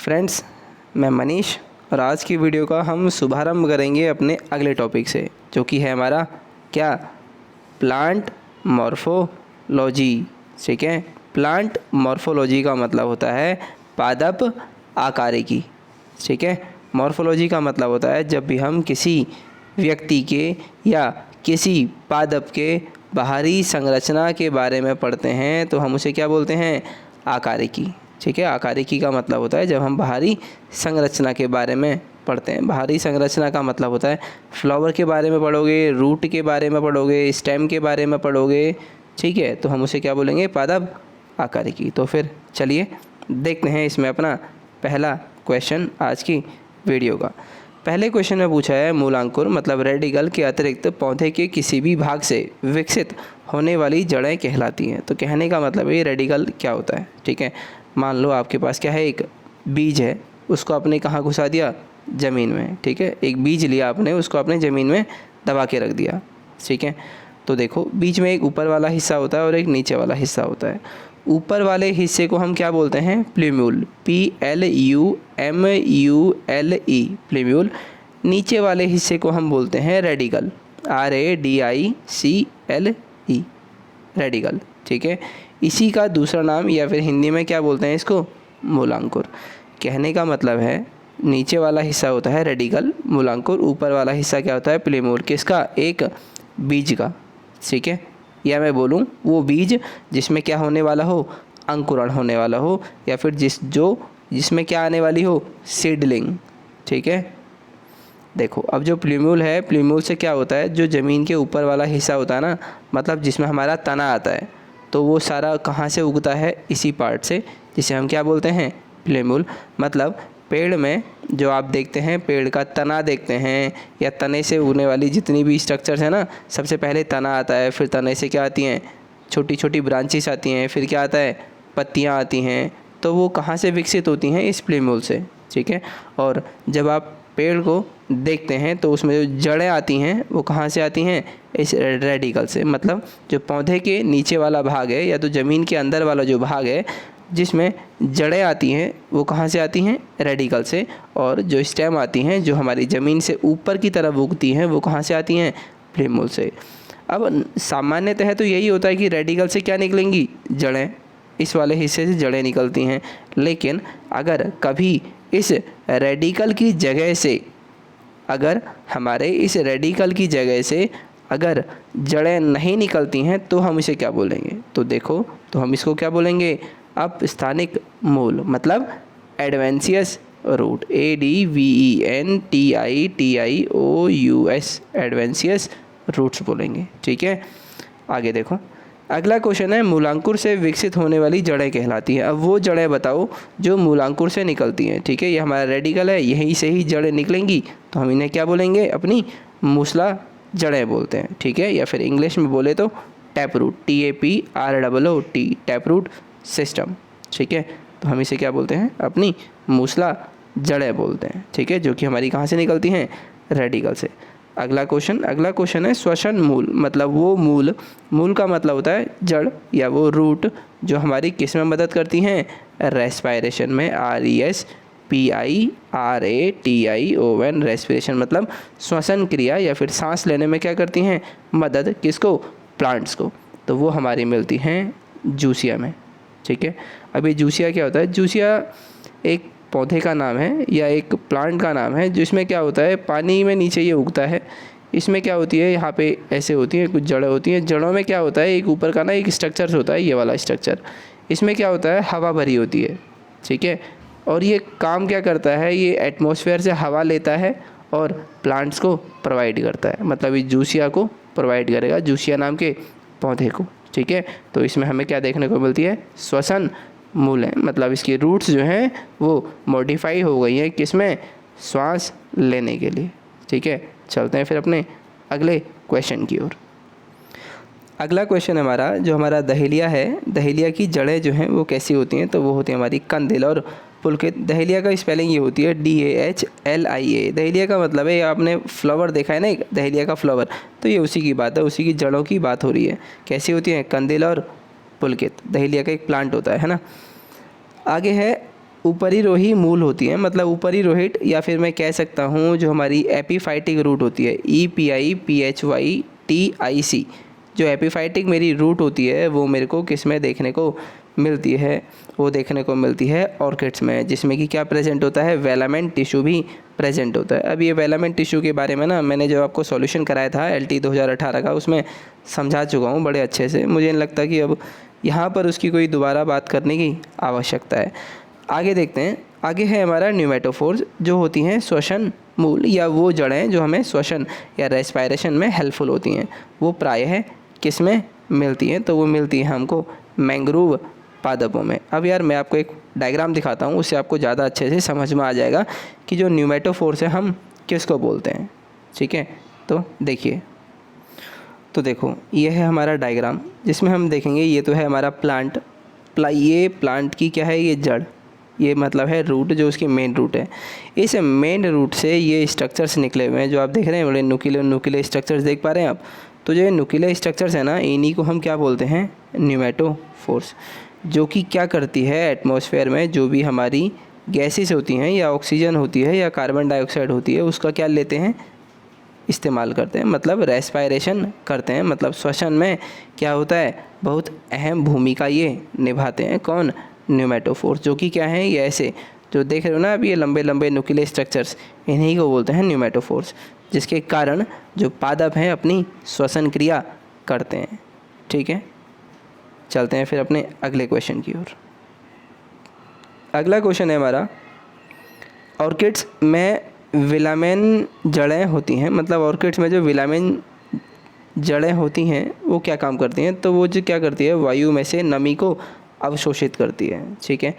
Friends, मैं मनीष और आज की वीडियो का हम शुभारंभ करेंगे अपने अगले टॉपिक से, जो कि है हमारा क्या, प्लांट मॉर्फोलॉजी। ठीक है, प्लांट मॉर्फोलॉजी का मतलब होता है पादप आकारिकी। ठीक है, मॉर्फोलॉजी का मतलब होता है जब भी हम किसी व्यक्ति के या किसी पादप के बाहरी संरचना के बारे में पढ़ते हैं तो हम उसे क्या बोलते हैं, आकारिकी। ठीक है, आकारिकी का मतलब होता है जब हम बाहरी संरचना के बारे में पढ़ते हैं। बाहरी संरचना का मतलब होता है फ्लावर के बारे में पढ़ोगे, रूट के बारे में पढ़ोगे, स्टेम के बारे में पढ़ोगे। ठीक है, तो हम उसे क्या बोलेंगे, पादप आकारिकी। तो फिर चलिए देखते हैं इसमें अपना पहला क्वेश्चन आज की वीडियो का। पहले क्वेश्चन में पूछा है मूलांकुर मतलब रेडिकल के अतिरिक्त पौधे के किसी भी भाग से विकसित होने वाली जड़ें कहलाती हैं। तो कहने का मतलब है ये रेडिकल क्या होता है। ठीक है, मान लो आपके पास क्या है, एक बीज है, उसको आपने कहाँ घुसा दिया, ज़मीन में। ठीक है, एक बीज लिया आपने, उसको आपने ज़मीन में दबा के रख दिया। ठीक है, तो देखो बीज में एक ऊपर वाला हिस्सा होता है और एक नीचे वाला हिस्सा होता है। ऊपर वाले हिस्से को हम क्या बोलते हैं, प्लूम्यूल, PLUMULE, प्लूम्यूल। नीचे वाले हिस्से को हम बोलते हैं रेडिकल, RADICLE, रेडिकल। ठीक है, इसी का दूसरा नाम या फिर हिंदी में क्या बोलते हैं इसको, मूलांकुर। कहने का मतलब है नीचे वाला हिस्सा होता है रेडिकल, मूलांकुर। ऊपर वाला हिस्सा क्या होता है, प्लूम्यूल। किसका, एक बीज का। ठीक है, या मैं बोलूँ वो बीज जिसमें क्या होने वाला हो, अंकुरण होने वाला हो, या फिर जिसमें क्या आने वाली हो, सीडलिंग। ठीक है, देखो अब जो प्लूम्यूल है, प्लूम्यूल से क्या होता है, जो ज़मीन के ऊपर वाला हिस्सा होता है ना, मतलब जिसमें हमारा तना आता है, तो वो सारा कहाँ से उगता है, इसी पार्ट से, जिसे हम क्या बोलते हैं, प्लूम्यूल। मतलब पेड़ में जो आप देखते हैं, पेड़ का तना देखते हैं या तने से उगने वाली जितनी भी स्ट्रक्चर्स है ना, सबसे पहले तना आता है, फिर तने से क्या आती हैं, छोटी छोटी ब्रांचेस आती हैं, फिर क्या आता है, पत्तियाँ आती हैं। तो वो कहाँ से विकसित होती हैं, इस प्लूम्यूल से। ठीक है, और जब आप पेड़ को देखते हैं तो उसमें जो जड़ें आती हैं वो कहाँ से आती हैं, इस रेडिकल से। मतलब जो पौधे के नीचे वाला भाग है या तो ज़मीन के अंदर वाला जो भाग है जिसमें जड़ें आती हैं वो कहाँ से आती हैं, रेडिकल से। और जो स्टेम आती हैं जो हमारी ज़मीन से ऊपर की तरफ उगती हैं वो कहाँ से आती हैं, प्लूम्यूल से। अब सामान्यतः तो यही होता है कि रेडिकल से क्या निकलेंगी, जड़ें, इस वाले हिस्से से जड़ें निकलती हैं। लेकिन अगर कभी इस रेडिकल की जगह से, अगर हमारे इस रेडिकल की जगह से अगर जड़ें नहीं निकलती हैं तो हम इसे क्या बोलेंगे, तो देखो, तो हम इसको क्या बोलेंगे, अपस्थानिक मूल, मतलब adventitious root, ADVENTITIOUS, adventitious roots बोलेंगे। ठीक है, आगे देखो अगला क्वेश्चन है मूलांकुर से विकसित होने वाली जड़ें कहलाती हैं। अब वो जड़ें बताओ जो मूलांकुर से निकलती हैं। ठीक है, ये हमारा रेडिकल है, यहीं से ही जड़ें निकलेंगी, तो हम इन्हें क्या बोलेंगे, अपनी मूसला जड़ें बोलते हैं। ठीक है, या फिर इंग्लिश में बोले तो tap root, TAPROOT, tap root system. ठीक है, तो हम इसे क्या बोलते हैं, अपनी मूसला जड़ें बोलते हैं। ठीक है, जो कि हमारी कहाँ से निकलती हैं, रेडिकल से। अगला क्वेश्चन है श्वसन मूल, मतलब वो मूल का मतलब होता है जड़ या वो रूट जो हमारी किस में मदद करती हैं, रेस्पायरेशन में, RESPIRATION, रेस्पिरेशन मतलब श्वसन क्रिया या फिर सांस लेने में क्या करती हैं, मदद, किसको, प्लांट्स को। तो वो हमारी मिलती हैं जूसिया में। ठीक है, अब ये जूसिया क्या होता है, जूसिया एक पौधे का नाम है या एक प्लांट का नाम है जिसमें क्या होता है, पानी में नीचे ये उगता है। इसमें क्या होती है, यहाँ पे ऐसे होती हैं कुछ जड़ें होती हैं, जड़ों में क्या होता है, एक ऊपर का ना एक स्ट्रक्चर होता है, ये वाला स्ट्रक्चर, इसमें क्या होता है, हवा भरी होती है। ठीक है, और ये काम क्या करता है, ये एटमॉस्फेयर से हवा लेता है और प्लांट्स को प्रोवाइड करता है, मतलब इस जूसिया को प्रोवाइड करेगा, जूसिया नाम के पौधे को। ठीक है, तो इसमें हमें क्या देखने को मिलती है, श्वसन मूल है, मतलब इसकी रूट्स जो हैं वो मॉडिफाई हो गई हैं, किसमें, श्वास लेने के लिए। ठीक है, चलते हैं फिर अपने अगले क्वेश्चन की ओर। अगला क्वेश्चन हमारा जो हमारा दहलिया है, दहलिया की जड़ें जो हैं वो कैसी होती हैं, तो वो होती है हमारी कंदिल और पुलकित। दहलिया का स्पेलिंग ये होती है DAHLIA। दहलिया का मतलब है, आपने फ्लावर देखा है ना, एक दहलिया का फ्लावर, तो ये उसी की बात है, उसी की जड़ों की बात हो रही है। कैसी होती है, कंदिल और पुलकित। दहलिया का एक प्लांट होता है ना। आगे है ऊपरी रोही मूल होती है, मतलब ऊपरी रोहित, या फिर मैं कह सकता हूँ जो हमारी एपीफाइटिक रूट होती है, EPIPHYTIC, जो एपीफाइटिक मेरी रूट होती है वो मेरे को किस में देखने को मिलती है, वो देखने को मिलती है ऑर्किड्स में, जिसमें कि क्या प्रेजेंट होता है, वेलामेंट टिश्यू भी प्रेजेंट होता है। अब ये वेलामेंट टिश्यू के बारे में ना मैंने जो आपको सॉल्यूशन कराया था LT 2018 का, उसमें समझा चुका हूँ बड़े अच्छे से। मुझे नहीं लगता कि अब यहाँ पर उसकी कोई दोबारा बात करने की आवश्यकता है। आगे देखते हैं, आगे है हमारा न्यूमेटोफोर्स, जो होती हैं श्वसन मूल या वो जड़ें जो हमें श्वसन या रेस्पायरेशन में हेल्पफुल होती हैं। वो प्रायः किस में मिलती हैं, तो वो मिलती है हमको मैंग्रोव पादपों में। अब यार मैं आपको एक डायग्राम दिखाता हूँ, उससे आपको ज़्यादा अच्छे से समझ में आ जाएगा कि जो न्यूमेटोफोर्स है हम किसको बोलते हैं। ठीक है, तो देखिए, तो देखो ये है हमारा डायग्राम, जिसमें हम देखेंगे ये तो है हमारा प्लांट, ये प्लांट की क्या है, ये जड़, ये मतलब है रूट, जो उसकी मेन रूट है। इस मेन रूट से ये स्ट्रक्चर्स निकले हुए हैं जो आप देख रहे हैं, बड़े नुकीले स्ट्रक्चर्स देख पा रहे हैं आप। तो जो ये नुकीले स्ट्रक्चर्स हैं ना, इन्हीं को हम क्या बोलते हैं, न्यूमेटोफोर्स, जो कि क्या करती है, एटमॉस्फेयर में जो भी हमारी गैसेस होती हैं, या ऑक्सीजन होती है या कार्बन डाइऑक्साइड होती है, उसका क्या लेते हैं, इस्तेमाल करते हैं, मतलब रेस्पायरेशन करते हैं, मतलब श्वसन में क्या होता है, बहुत अहम भूमिका ये निभाते हैं। कौन, न्यूमेटोफोर्स, जो कि क्या है, ये ऐसे जो देख रहे हो ना अब ये लंबे लंबे नुकीले स्ट्रक्चर्स, इन्हीं को बोलते हैं न्यूमेटोफोर्स, जिसके कारण जो पादप हैं अपनी श्वसन क्रिया करते हैं। ठीक है, चलते हैं फिर अपने अगले क्वेश्चन की ओर। अगला क्वेश्चन है हमारा, ऑर्किड्स में विलामेन जड़ें होती हैं, मतलब ऑर्किड्स में जो विलामेन जड़ें होती हैं वो क्या काम करती हैं, तो वो जो क्या करती है, वायु में से नमी को अवशोषित करती है। ठीक है,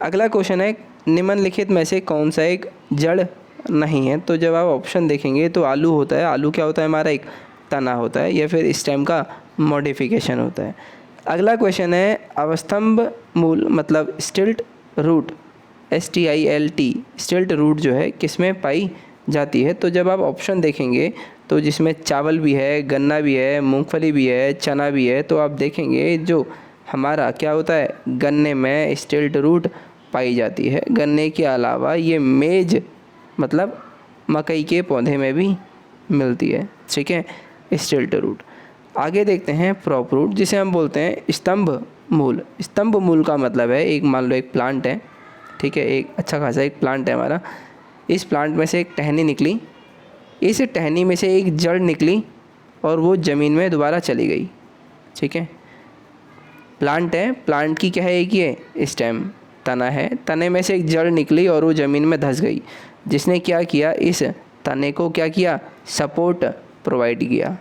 अगला क्वेश्चन है, निम्नलिखित में से कौन सा एक जड़ नहीं है, तो जब आप ऑप्शन देखेंगे तो आलू होता है, आलू क्या होता है हमारा, एक तना होता है, या फिर स्टेम का मॉडिफिकेशन होता है। अगला क्वेश्चन है, अवस्थम्भ मूल मतलब स्टिल्ट रूट, STILT, स्टिल्ट रूट जो है किस में पाई जाती है, तो जब आप ऑप्शन देखेंगे तो जिसमें चावल भी है, गन्ना भी है, मूंगफली भी है, चना भी है, तो आप देखेंगे जो हमारा क्या होता है, गन्ने में स्टिल्ट रूट पाई जाती है। गन्ने के अलावा ये मेज मतलब मकई के पौधे में भी मिलती है। ठीक है, स्टिल्ट रूट। आगे देखते हैं प्रॉप रूट, जिसे हम बोलते हैं स्तंभ मूल। स्तंभ मूल का मतलब है, एक मान लो एक प्लांट है, ठीक है, एक अच्छा खासा एक प्लांट है हमारा, इस प्लांट में से एक टहनी निकली, इस टहनी में से एक जड़ निकली और वो ज़मीन में दोबारा चली गई। ठीक है, प्लांट है, प्लांट की क्या है, एक ये स्टेम तना है, तने में से एक जड़ निकली और वो ज़मीन में धंस गई, जिसने क्या किया, इस तने को क्या किया, सपोर्ट प्रोवाइड किया।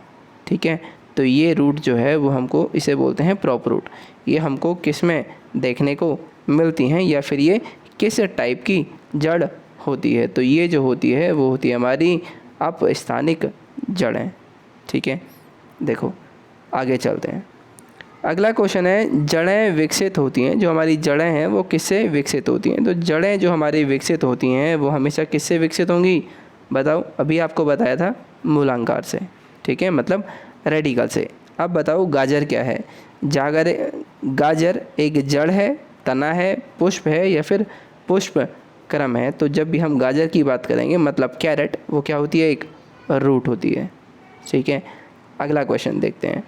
ठीक है, तो ये रूट जो है वो हमको इसे बोलते हैं प्रॉप रूट। ये हमको किस में देखने को मिलती हैं, या फिर ये किस टाइप की जड़ होती है, तो ये जो होती है वो होती है हमारी अपस्थानिक जड़ें। ठीक है, देखो आगे चलते हैं। अगला क्वेश्चन है, जड़ें विकसित होती हैं, जो हमारी जड़ें हैं वो किससे विकसित होती हैं, तो जड़ें जो हमारी विकसित होती हैं वो हमेशा किससे विकसित होंगी, बताओ, अभी आपको बताया था मूलांकार से। ठीक है, मतलब रेडिकल से। अब बताओ गाजर क्या है, गाजर एक जड़ है, तना है, पुष्प है, या फिर पुष्प क्रम है, तो जब भी हम गाजर की बात करेंगे मतलब कैरेट, वो क्या होती है, एक रूट होती है। ठीक है, अगला क्वेश्चन देखते हैं,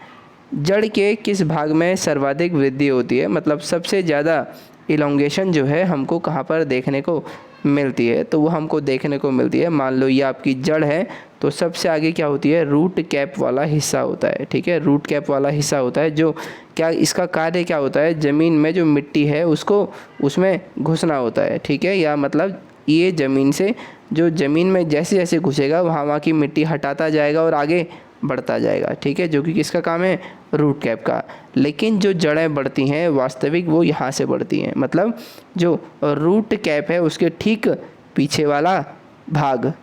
जड़ के किस भाग में सर्वाधिक वृद्धि होती है, मतलब सबसे ज़्यादा इलोंगेशन जो है हमको कहाँ पर देखने को मिलती है, तो वो हमको देखने को मिलती है, मान लो ये आपकी जड़ है तो सबसे आगे क्या होती है, रूट कैप वाला हिस्सा होता है। ठीक है, रूट कैप वाला हिस्सा होता है, जो क्या इसका कार्य क्या होता है, ज़मीन में जो मिट्टी है उसको उसमें घुसना होता है। ठीक है, या मतलब ये ज़मीन से जो ज़मीन में जैसे जैसे घुसेगा वहाँ की मिट्टी हटाता जाएगा और आगे बढ़ता जाएगा। ठीक है, जो कि किसका काम है, रूट कैप का। लेकिन जो जड़ें बढ़ती हैं वास्तविक वो यहाँ से बढ़ती हैं, मतलब जो रूट कैप है उसके ठीक पीछे वाला भाग।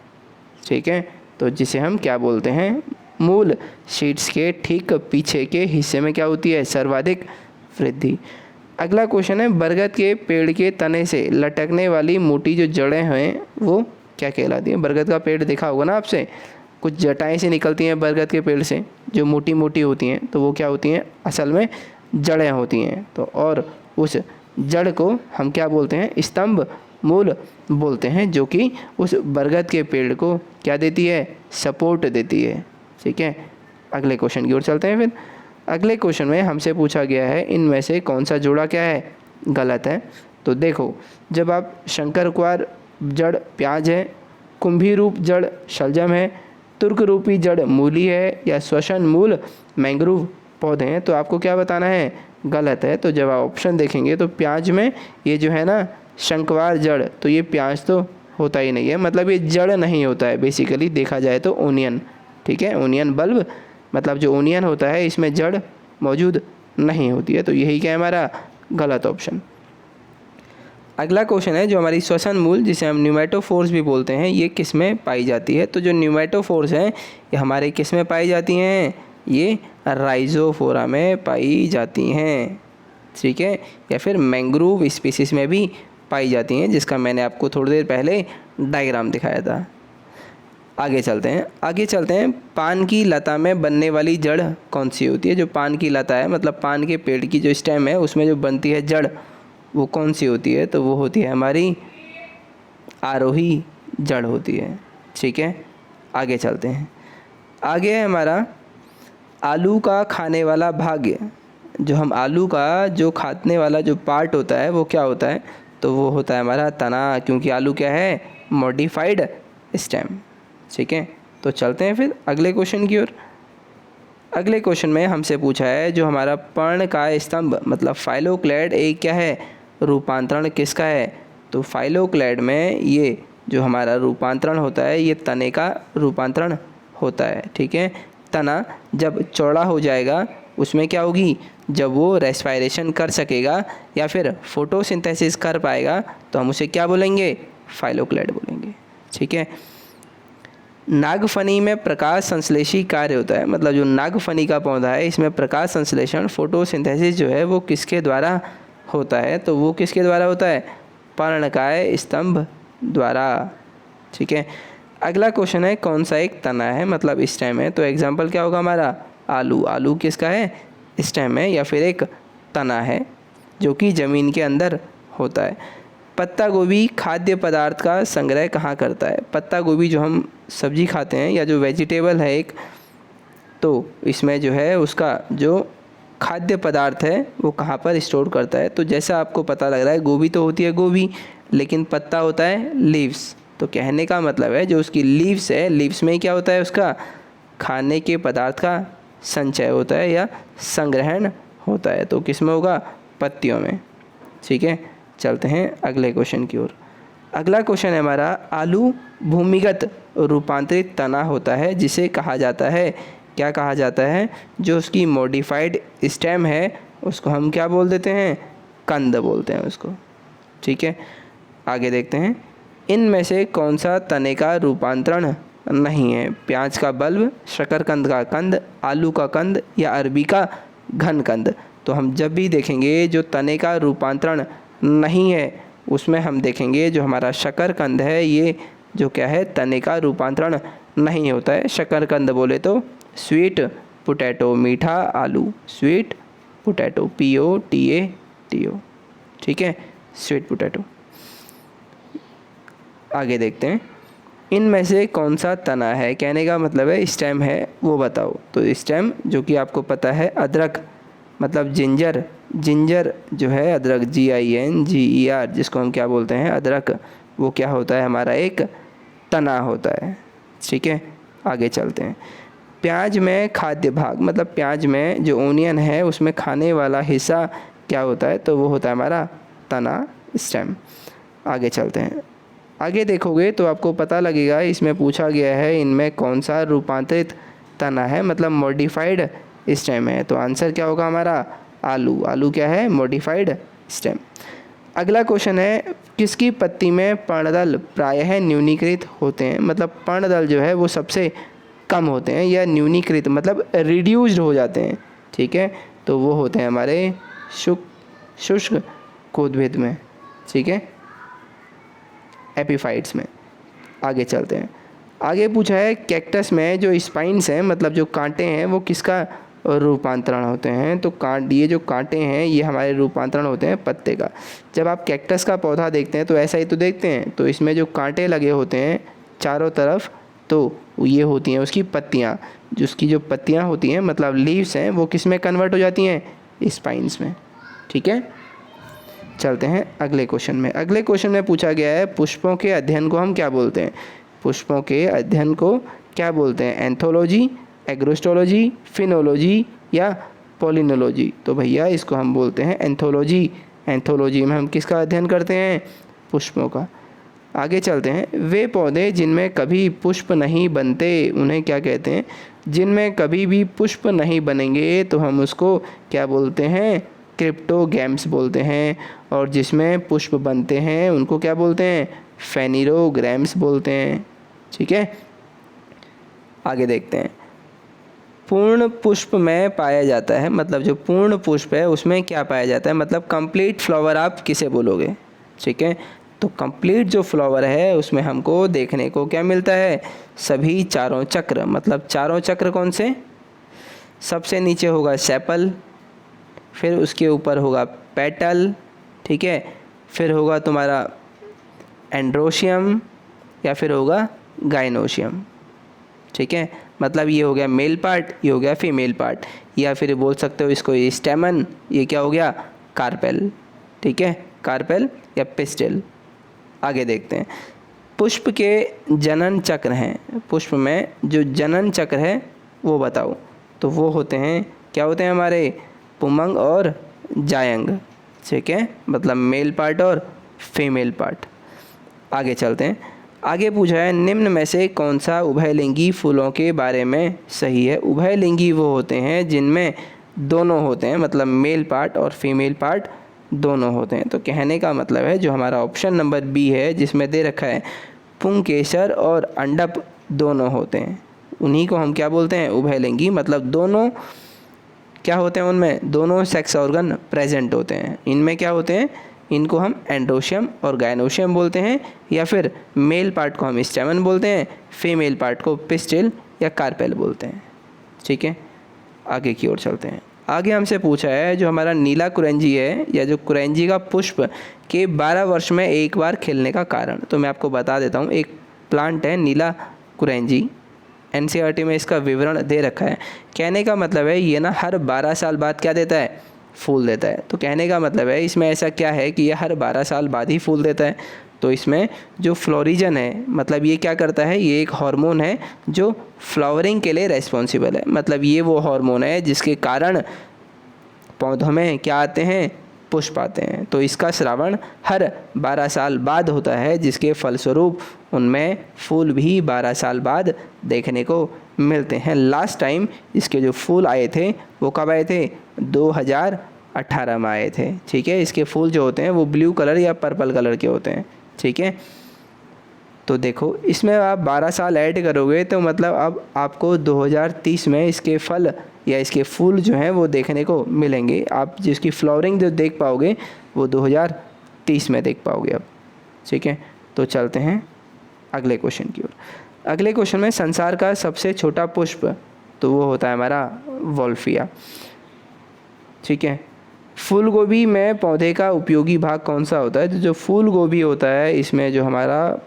ठीक है, तो जिसे हम क्या बोलते हैं, मूल शीट्स के ठीक पीछे के हिस्से में क्या होती है, सर्वाधिक वृद्धि। अगला क्वेश्चन है, बरगद के पेड़ के तने से लटकने वाली मोटी जो जड़ें हैं वो क्या कहलाती हैं। बरगद का पेड़ देखा होगा ना आपसे, कुछ जटाएं से निकलती हैं बरगद के पेड़ से जो मोटी मोटी होती हैं, तो वो क्या होती हैं, असल में जड़ें होती हैं। तो और उस जड़ को हम क्या बोलते हैं, स्तंभ मूल बोलते हैं, जो कि उस बरगद के पेड़ को क्या देती है, सपोर्ट देती है। ठीक है, अगले क्वेश्चन की ओर चलते हैं। फिर अगले क्वेश्चन में हमसे पूछा गया है इनमें से कौन सा जोड़ा क्या है, गलत है। तो देखो, जब आप शंकरक्वार जड़ प्याज है, कुंभी रूप जड़ शलजम है, तुर्क रूपी जड़ मूली है, या श्वसन मूल मैंग्रोव पौधे हैं, तो आपको क्या बताना है, गलत है। तो जब आप ऑप्शन देखेंगे तो प्याज में ये जो है ना शंकवार जड़, तो ये प्याज तो होता ही नहीं है, मतलब ये जड़ नहीं होता है। बेसिकली देखा जाए तो ओनियन, ठीक है, ओनियन बल्ब मतलब जो ओनियन होता है इसमें जड़ मौजूद नहीं होती है। तो यही क्या है हमारा गलत ऑप्शन। अगला क्वेश्चन है जो हमारी श्वसन मूल, जिसे हम न्यूमेटोफोर्स भी बोलते हैं, ये किस में पाई जाती है। तो जो न्यूमेटोफोर्स हैं ये हमारे किस में पाई जाती हैं, ये राइजोफोरा में पाई जाती हैं। ठीक है, या फिर मैंग्रोव स्पीसीज में भी पाई जाती हैं, जिसका मैंने आपको थोड़ी देर पहले डायग्राम दिखाया था। आगे चलते हैं। पान की लता में बनने वाली जड़ कौन सी होती है। जो पान की लता है मतलब पान के पेड़ की जो स्टेम है उसमें जो बनती है जड़, वो कौन सी होती है, तो वो होती है हमारी आरोही जड़ होती है। ठीक है, आगे चलते हैं। आगे है हमारा आलू का खाने वाला भाग। जो हम आलू का जो खाने वाला जो पार्ट होता है वो क्या होता है, तो वो होता है हमारा तना, क्योंकि आलू क्या है, मॉडिफाइड स्टेम। ठीक है, तो चलते हैं फिर अगले क्वेश्चन की ओर। अगले क्वेश्चन में हमसे पूछा है जो हमारा पर्ण का स्तंभ मतलब फाइलोक्लेड एक क्या है, रूपांतरण किसका है। तो फाइलोक्लेड में ये जो हमारा रूपांतरण होता है ये तने का रूपांतरण होता है। ठीक है, तना जब चौड़ा हो जाएगा उसमें क्या होगी, जब वो रेस्पायरेशन कर सकेगा या फिर फोटोसिंथेसिस कर पाएगा तो हम उसे क्या बोलेंगे, फाइलोक्लेड बोलेंगे। ठीक है, नागफनी में प्रकाश संश्लेषी कार्य होता है, मतलब जो नागफनी का पौधा है इसमें प्रकाश संश्लेषण फोटोसिंथेसिस जो है वो किसके द्वारा होता है, तो वो किसके द्वारा होता है, पर्णकाय स्तंभ द्वारा। ठीक है, अगला क्वेश्चन है कौन सा एक तना है मतलब स्टेम है। तो एग्जाम्पल क्या होगा हमारा, आलू। आलू किसका है, स्टेम है या फिर एक तना है जो कि ज़मीन के अंदर होता है। पत्ता गोभी खाद्य पदार्थ का संग्रह कहाँ करता है। पत्ता गोभी जो हम सब्जी खाते हैं या जो वेजिटेबल है एक, तो इसमें जो है उसका जो खाद्य पदार्थ है वो कहाँ पर स्टोर करता है। तो जैसा आपको पता लग रहा है गोभी तो होती है गोभी, लेकिन पत्ता होता है लीव्स। तो कहने का मतलब है जो उसकी लीव्स है, लीव्स में क्या होता है, उसका खाने के पदार्थ का संचय होता है या संग्रहण होता है। तो किस में होगा, पत्तियों में। ठीक है, चलते हैं अगले क्वेश्चन की ओर। अगला क्वेश्चन है हमारा, आलू भूमिगत रूपांतरित तना होता है जिसे कहा जाता है, क्या कहा जाता है, जो उसकी मॉडिफाइड स्टेम है उसको हम क्या बोल देते हैं, कंद बोलते हैं उसको। ठीक है, आगे देखते हैं। इनमें से कौन सा तने का रूपांतरण नहीं है, प्याज का बल्ब, शकरकंद का कंद, आलू का कंद या अरबी का घन कंद। तो हम जब भी देखेंगे जो तने का रूपांतरण नहीं है उसमें हम देखेंगे जो हमारा शकरकंद है ये जो क्या है, तने का रूपांतरण नहीं होता है। शकरकंद बोले तो स्वीट पोटैटो, मीठा आलू, स्वीट पोटैटो, POTATO। ठीक है, स्वीट पोटैटो। आगे देखते हैं, इनमें से कौन सा तना है, कहने का मतलब है स्टेम है वो बताओ। तो स्टेम जो कि आपको पता है अदरक मतलब जिंजर, जिंजर जो है अदरक GINGER जिसको हम क्या बोलते हैं अदरक, वो क्या होता है हमारा एक तना होता है। ठीक है, आगे चलते हैं। प्याज में खाद्य भाग मतलब प्याज में जो ओनियन है उसमें खाने वाला हिस्सा क्या होता है, तो वो होता है हमारा तना, स्टेम। आगे चलते हैं। आगे देखोगे तो आपको पता लगेगा इसमें पूछा गया है इनमें कौन सा रूपांतरित तना है मतलब मॉडिफाइड स्टेम है। तो आंसर क्या होगा हमारा, आलू। आलू क्या है, मॉडिफाइड स्टेम। अगला क्वेश्चन है, किसकी पत्ती में पर्णदल प्रायः न्यूनीकृत होते हैं, मतलब पर्णदल जो है वो सबसे कम होते हैं या न्यूनीकृत मतलब रिड्यूस्ड हो जाते हैं। ठीक है, तो वो होते हैं हमारे शुष्क कोदभिद में। ठीक है, एपीफाइट्स में। आगे चलते हैं। आगे पूछा है कैक्टस में जो स्पाइन्स हैं मतलब जो कांटे हैं वो किसका और रूपांतरण होते हैं। तो ये जो कांटे हैं ये हमारे रूपांतरण होते हैं पत्ते का। जब आप कैक्टस का पौधा देखते हैं तो ऐसा ही तो देखते हैं, तो इसमें जो कांटे लगे होते हैं चारों तरफ, तो ये होती हैं उसकी पत्तियाँ। जिसकी जो पत्तियाँ होती हैं मतलब लीव्स हैं, वो किस में कन्वर्ट हो जाती हैं, स्पाइन्स में। ठीक है, चलते हैं अगले क्वेश्चन में। अगले क्वेश्चन में पूछा गया है पुष्पों के अध्ययन को हम क्या बोलते हैं। पुष्पों के अध्ययन को क्या बोलते हैं, एंथोलॉजी, एग्रोस्टोलॉजी, फिनोलॉजी या पॉलिनोलॉजी। तो भैया इसको हम बोलते हैं एंथोलॉजी। एंथोलॉजी में हम किसका अध्ययन करते हैं, पुष्पों का। आगे चलते हैं। वे पौधे जिनमें कभी पुष्प नहीं बनते उन्हें क्या कहते हैं। जिनमें कभी भी पुष्प नहीं बनेंगे तो हम उसको क्या बोलते हैं, क्रिप्टोगैम्स बोलते हैं। और जिसमें पुष्प बनते हैं उनको क्या बोलते हैं, फेनिरोग्राम्स बोलते हैं। ठीक है, आगे देखते हैं। पूर्ण पुष्प में पाया जाता है, मतलब जो पूर्ण पुष्प है उसमें क्या पाया जाता है, मतलब कंप्लीट फ्लावर आप किसे बोलोगे। ठीक है, तो कंप्लीट जो फ्लावर है उसमें हमको देखने को क्या मिलता है, सभी चारों चक्र। मतलब चारों चक्र कौन से, सबसे नीचे होगा सेपल, फिर उसके ऊपर होगा पेटल, ठीक है, फिर होगा तुम्हारा एंड्रोशियम या फिर होगा गाइनोशियम। ठीक है, मतलब ये हो गया मेल पार्ट, ये हो गया फीमेल पार्ट, या फिर बोल सकते हो इसको ये स्टेमन, ये क्या हो गया कार्पेल। ठीक है, कार्पेल या पिस्टिल। आगे देखते हैं। पुष्प के जनन चक्र हैं, पुष्प में जो जनन चक्र है वो बताओ। तो वो होते हैं, क्या होते हैं हमारे, पुमंग और जायंग। ठीक है, मतलब मेल पार्ट और फीमेल पार्ट। आगे चलते हैं। आगे पूछा है निम्न में से कौन सा उभयलिंगी फूलों के बारे में सही है। उभयलिंगी वो होते हैं जिनमें दोनों होते हैं, मतलब मेल पार्ट और फीमेल पार्ट दोनों होते हैं। तो कहने का मतलब है जो हमारा ऑप्शन नंबर बी है जिसमें दे रखा है पुंकेसर और अंडप दोनों होते हैं, उन्हीं को हम क्या बोलते हैं, उभयलिंगी। मतलब दोनों क्या होते हैं, उनमें दोनों सेक्स ऑर्गन प्रेजेंट होते हैं। इनमें क्या होते हैं, इनको हम एंड्रोशियम और गाइनोशियम बोलते हैं, या फिर मेल पार्ट को हम स्टेमन बोलते हैं, फीमेल पार्ट को पिस्टिल या कार्पेल बोलते हैं। ठीक है, आगे की ओर चलते हैं। आगे हमसे पूछा है जो हमारा नीला कुरेंजी है, या जो कुरेंजी का पुष्प के 12 वर्ष में एक बार खिलने का कारण। तो मैं आपको बता देता हूँ, एक प्लांट है नीला कुरेंजी, एनसीईआरटी में इसका विवरण दे रखा है। कहने का मतलब है ये ना हर 12 साल बाद क्या देता है, फूल देता है। तो कहने का मतलब है इसमें ऐसा क्या है कि ये हर 12 साल बाद ही फूल देता है। तो इसमें जो फ्लोरिजन है, मतलब ये क्या करता है, ये एक हार्मोन है जो फ्लावरिंग के लिए रेस्पॉन्सिबल है। मतलब ये वो हार्मोन है जिसके कारण पौधों में क्या आते हैं, पुष्प आते हैं। तो इसका श्रावण हर 12 साल बाद होता है, जिसके फलस्वरूप उनमें फूल भी 12 साल बाद देखने को मिलते हैं। लास्ट टाइम इसके जो फूल आए थे वो कब आए थे, 2018 में आए थे। ठीक है, इसके फूल जो होते हैं वो ब्लू कलर या पर्पल कलर के होते हैं। ठीक है, तो देखो इसमें आप 12 साल ऐड करोगे तो मतलब अब आपको 2030 में इसके फल या इसके फूल जो हैं वो देखने को मिलेंगे। आप जिसकी फ्लावरिंग जो देख पाओगे वो 2030 में देख पाओगे अब। ठीक है, तो चलते हैं अगले क्वेश्चन की ओर। अगले क्वेश्चन में संसार का सबसे छोटा पुष्प, तो वो होता है हमारा वोल्फिया। ठीक है, फूल गोभी में पौधे का उपयोगी भाग कौन सा होता है। तो जो फूल गोभी होता है इसमें जो हमारा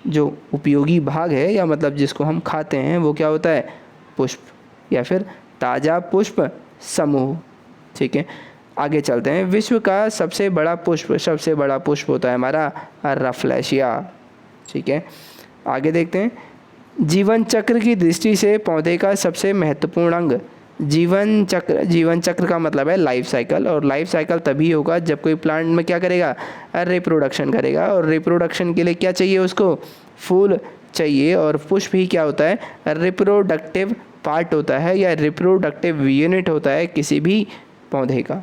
जो उपयोगी भाग है, या मतलब जिसको हम खाते हैं, वो क्या होता है, पुष्प या फिर ताज़ा पुष्प समूह। ठीक है, आगे चलते हैं। विश्व का सबसे बड़ा पुष्प होता है हमारा रफलेशिया। ठीक है, आगे देखते हैं। जीवन चक्र की दृष्टि से पौधे का सबसे महत्वपूर्ण अंग, जीवन चक्र का मतलब है लाइफ साइकिल, और लाइफ साइकिल तभी होगा जब कोई प्लांट में क्या करेगा, रिप्रोडक्शन करेगा। और रिप्रोडक्शन के लिए क्या चाहिए उसको, फूल चाहिए। और पुष्प ही क्या होता है, रिप्रोडक्टिव पार्ट होता है या रिप्रोडक्टिव यूनिट होता है किसी भी पौधे का।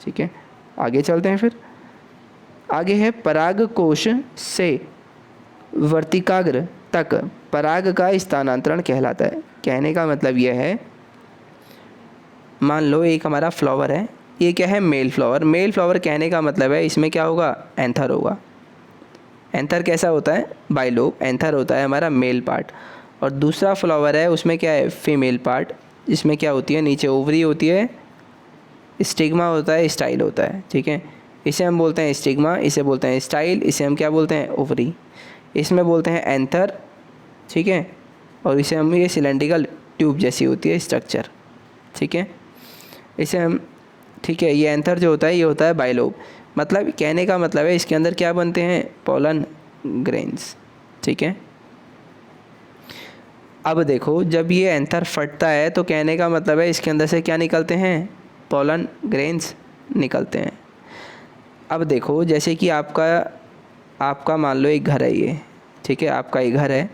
ठीक है, आगे चलते हैं। फिर आगे है परागकोश से वर्तिकाग्र तक पराग का स्थानांतरण कहलाता है। कहने का मतलब यह है, मान लो एक हमारा फ्लावर है, ये क्या है, मेल फ्लावर कहने का मतलब है इसमें क्या होगा, एंथर होगा। एंथर कैसा होता है, बाइलोब। एंथर होता है हमारा मेल पार्ट। और दूसरा फ्लावर है उसमें क्या है, फीमेल पार्ट। जिसमें क्या होती है, नीचे ओवरी होती है, स्टिग्मा होता है, स्टाइल होता है, ठीक है। इसे हम बोलते हैं स्टिग्मा, इसे बोलते हैं स्टाइल, इसे हम क्या बोलते हैं, ओवरी। इसमें बोलते हैं एंथर, ठीक है, और इसे हम, ये सिलेंड्रिकल ट्यूब जैसी होती है स्ट्रक्चर, ठीक है, इसे हम, ठीक है। ये एंथर जो होता है ये होता है बाइलोब। मतलब कहने का मतलब है इसके अंदर क्या बनते हैं, पोलन ग्रेन्स, ठीक है। अब देखो जब ये एंथर फटता है तो कहने का मतलब है इसके अंदर से क्या निकलते हैं, पोलन ग्रेन्स निकलते हैं। अब देखो जैसे कि आपका मान लो एक घर है ये, ठीक है, आपका एक घर है।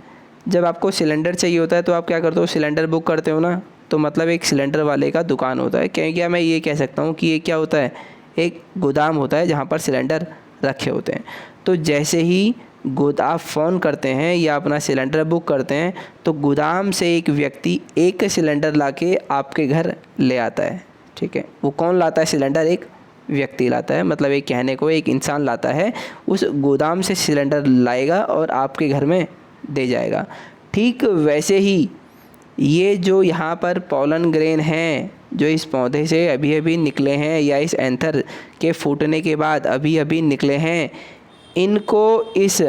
जब आपको सिलेंडर चाहिए होता है तो आप क्या करते हो, सिलेंडर बुक करते हो ना, तो मतलब एक सिलेंडर वाले का दुकान होता है। क्या मैं ये कह सकता हूँ कि ये क्या होता है, एक गोदाम होता है जहाँ पर सिलेंडर रखे होते हैं। तो जैसे ही आप फ़ोन करते हैं या अपना सिलेंडर बुक करते हैं तो गोदाम से एक व्यक्ति एक सिलेंडर लाके आपके घर ले आता है, ठीक है। वो कौन लाता है सिलेंडर, एक व्यक्ति लाता है, मतलब एक कहने को एक इंसान लाता है, उस गोदाम से सिलेंडर लाएगा और आपके घर में दे जाएगा। ठीक वैसे ही ये जो यहाँ पर पोलन ग्रेन हैं जो इस पौधे से अभी अभी निकले हैं या इस एंथर के फूटने के बाद अभी अभी निकले हैं, इनको इस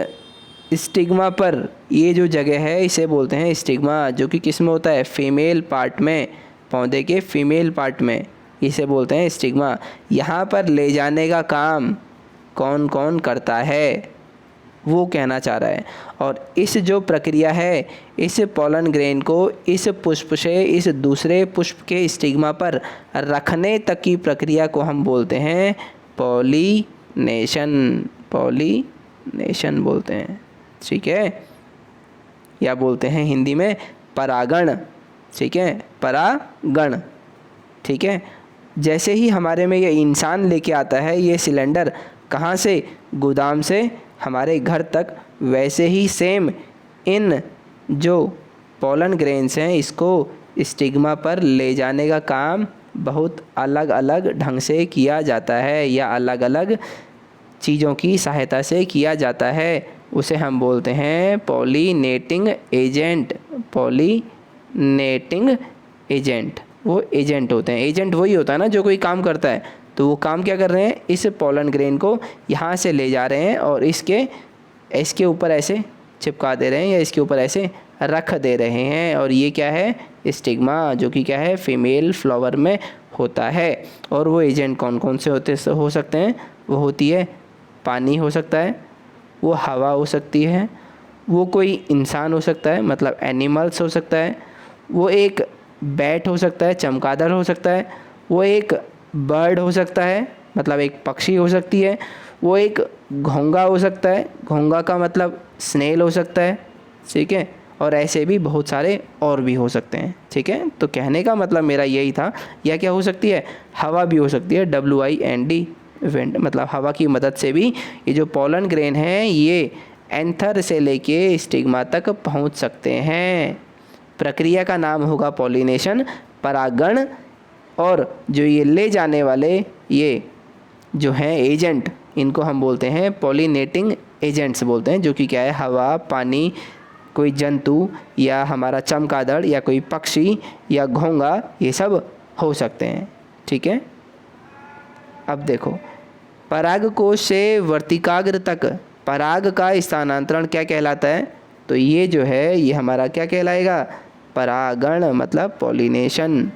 स्टिग्मा पर, ये जो जगह है इसे बोलते हैं स्टिग्मा, जो कि किस में होता है, फीमेल पार्ट में, पौधे के फीमेल पार्ट में, इसे बोलते हैं स्टिग्मा। यहाँ पर ले जाने का काम कौन कौन करता है वो कहना चाह रहा है। और इस जो प्रक्रिया है, इस पोलन ग्रेन को इस पुष्प से इस दूसरे पुष्प के स्टिग्मा पर रखने तक की प्रक्रिया को हम बोलते हैं पॉलिनेशन, पॉलिनेशन बोलते हैं, ठीक है, या बोलते हैं हिंदी में परागण, ठीक है, परागण, ठीक है। जैसे ही हमारे में ये इंसान लेके आता है ये सिलेंडर, कहाँ से, गोदाम से हमारे घर तक, वैसे ही सेम इन जो पोलन ग्रेन्स हैं इसको स्टिग्मा पर ले जाने का काम बहुत अलग अलग ढंग से किया जाता है या अलग अलग चीज़ों की सहायता से किया जाता है। उसे हम बोलते हैं पॉलिनेटिंग एजेंट, पॉलिनेटिंग एजेंट। वो एजेंट होते हैं, एजेंट वही होता है ना जो कोई काम करता है, तो वो काम क्या कर रहे हैं, इस पोलन ग्रेन को यहाँ से ले जा रहे हैं और इसके ऊपर ऐसे चिपका दे रहे हैं या इसके ऊपर ऐसे रख दे रहे हैं। और ये क्या है, स्टिग्मा, जो कि क्या है, फीमेल फ्लावर में होता है। और वो एजेंट कौन कौन से हो सकते हैं, वो होती है पानी हो सकता है, वो हवा हो सकती है, वो कोई इंसान हो सकता है, मतलब एनिमल्स हो सकता है, वो एक बैट हो सकता है, चमगादड़ हो सकता है, वो एक बर्ड हो सकता है, मतलब एक पक्षी हो सकती है, वो एक घोंगा हो सकता है, घोंगा का मतलब स्नेल हो सकता है, ठीक है, और ऐसे भी बहुत सारे और भी हो सकते हैं, ठीक है। तो कहने का मतलब मेरा यही था। या क्या हो सकती है, हवा भी हो सकती है, WIND, विंड, मतलब हवा की मदद से भी ये जो पोलन ग्रेन है ये एंथर से लेके स्टिग्मा तक पहुंच सकते हैं। प्रक्रिया का नाम होगा पॉलिनेशन, परागण। और जो ये ले जाने वाले ये जो हैं एजेंट, इनको हम बोलते हैं पॉलिनेटिंग एजेंट्स बोलते हैं, जो कि क्या है, हवा, पानी, कोई जंतु या हमारा चमगादड़ या कोई पक्षी या घोंगा, ये सब हो सकते हैं, ठीक है। अब देखो परागकोश से वर्तिकाग्र तक पराग का स्थानांतरण क्या कहलाता है, तो ये जो है ये हमारा क्या कहलाएगा, परागण, मतलब pollination,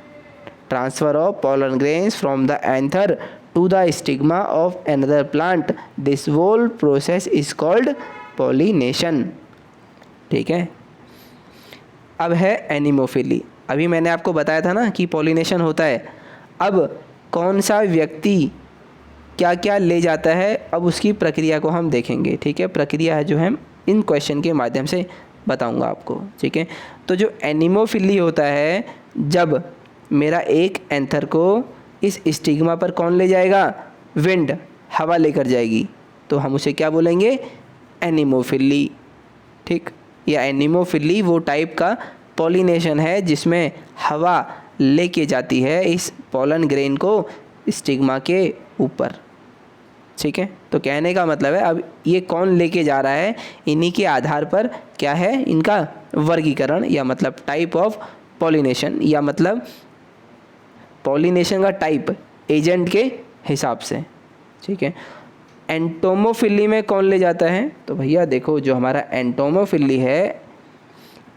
transfer of pollen grains from the anther to the stigma of another plant, this whole process is called pollination, ठीक है। अब है एनिमोफिली। अभी मैंने आपको बताया था ना कि पॉलिनेशन होता है। अब कौन सा व्यक्ति क्या क्या ले जाता है, अब उसकी प्रक्रिया को हम देखेंगे, ठीक है। प्रक्रिया जो है इन क्वेश्चन के माध्यम से बताऊंगा आपको, ठीक है। तो जो एनिमोफिली होता है, जब मेरा एक एंथर को इस स्टिग्मा पर कौन ले जाएगा, विंड, हवा लेकर जाएगी, तो हम उसे क्या बोलेंगे, एनिमोफिली, ठीक। या एनिमोफिली वो टाइप का पॉलिनेशन है जिसमें हवा लेके जाती है इस पोलन ग्रेन को स्टिग्मा के ऊपर, ठीक है। तो कहने का मतलब है अब ये कौन लेके जा रहा है, इन्हीं के आधार पर क्या है इनका वर्गीकरण या मतलब टाइप ऑफ पॉलिनेशन, या मतलब पॉलिनेशन का टाइप एजेंट के हिसाब से, ठीक है। एंटोमोफिली में कौन ले जाता है? तो भैया देखो, जो हमारा एंटोमोफिली है,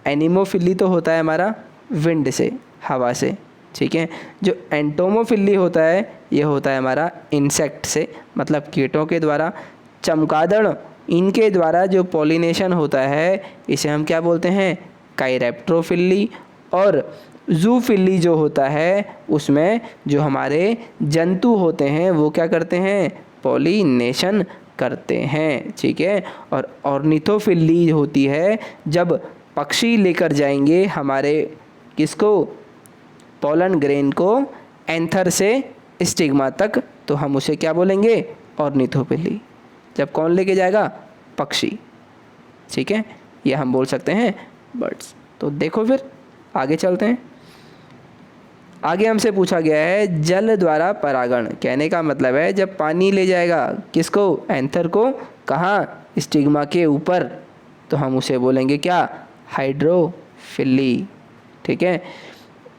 एनिमोफिली तो होता है हमारा विंड से, हवा से, ठीक है। जो एंटोमोफिली होता है ये होता है हमारा इंसेक्ट से, मतलब कीटों के द्वारा। चमगादड़, इनके द्वारा जो पॉलिनेशन होता है इसे हम क्या बोलते हैं? काइरेप्टोफिली। और जूफिली जो होता है उसमें जो हमारे जंतु होते हैं वो क्या करते हैं? पॉलिनेशन करते हैं, ठीक है। और ऑर्निथोफिली होती है जब पक्षी लेकर जाएंगे हमारे किसको? पोलन ग्रेन को एंथर से स्टिग्मा तक, तो हम उसे क्या बोलेंगे? ऑर्निथोफिली। जब कौन लेके जाएगा? पक्षी, ठीक है। ये हम बोल सकते हैं बर्ड्स। तो देखो फिर आगे चलते हैं। आगे हमसे पूछा गया है जल द्वारा परागण। कहने का मतलब है जब पानी ले जाएगा किसको? एंथर को, कहाँ? स्टिग्मा के ऊपर, तो हम उसे बोलेंगे क्या? हाइड्रोफिली, ठीक है।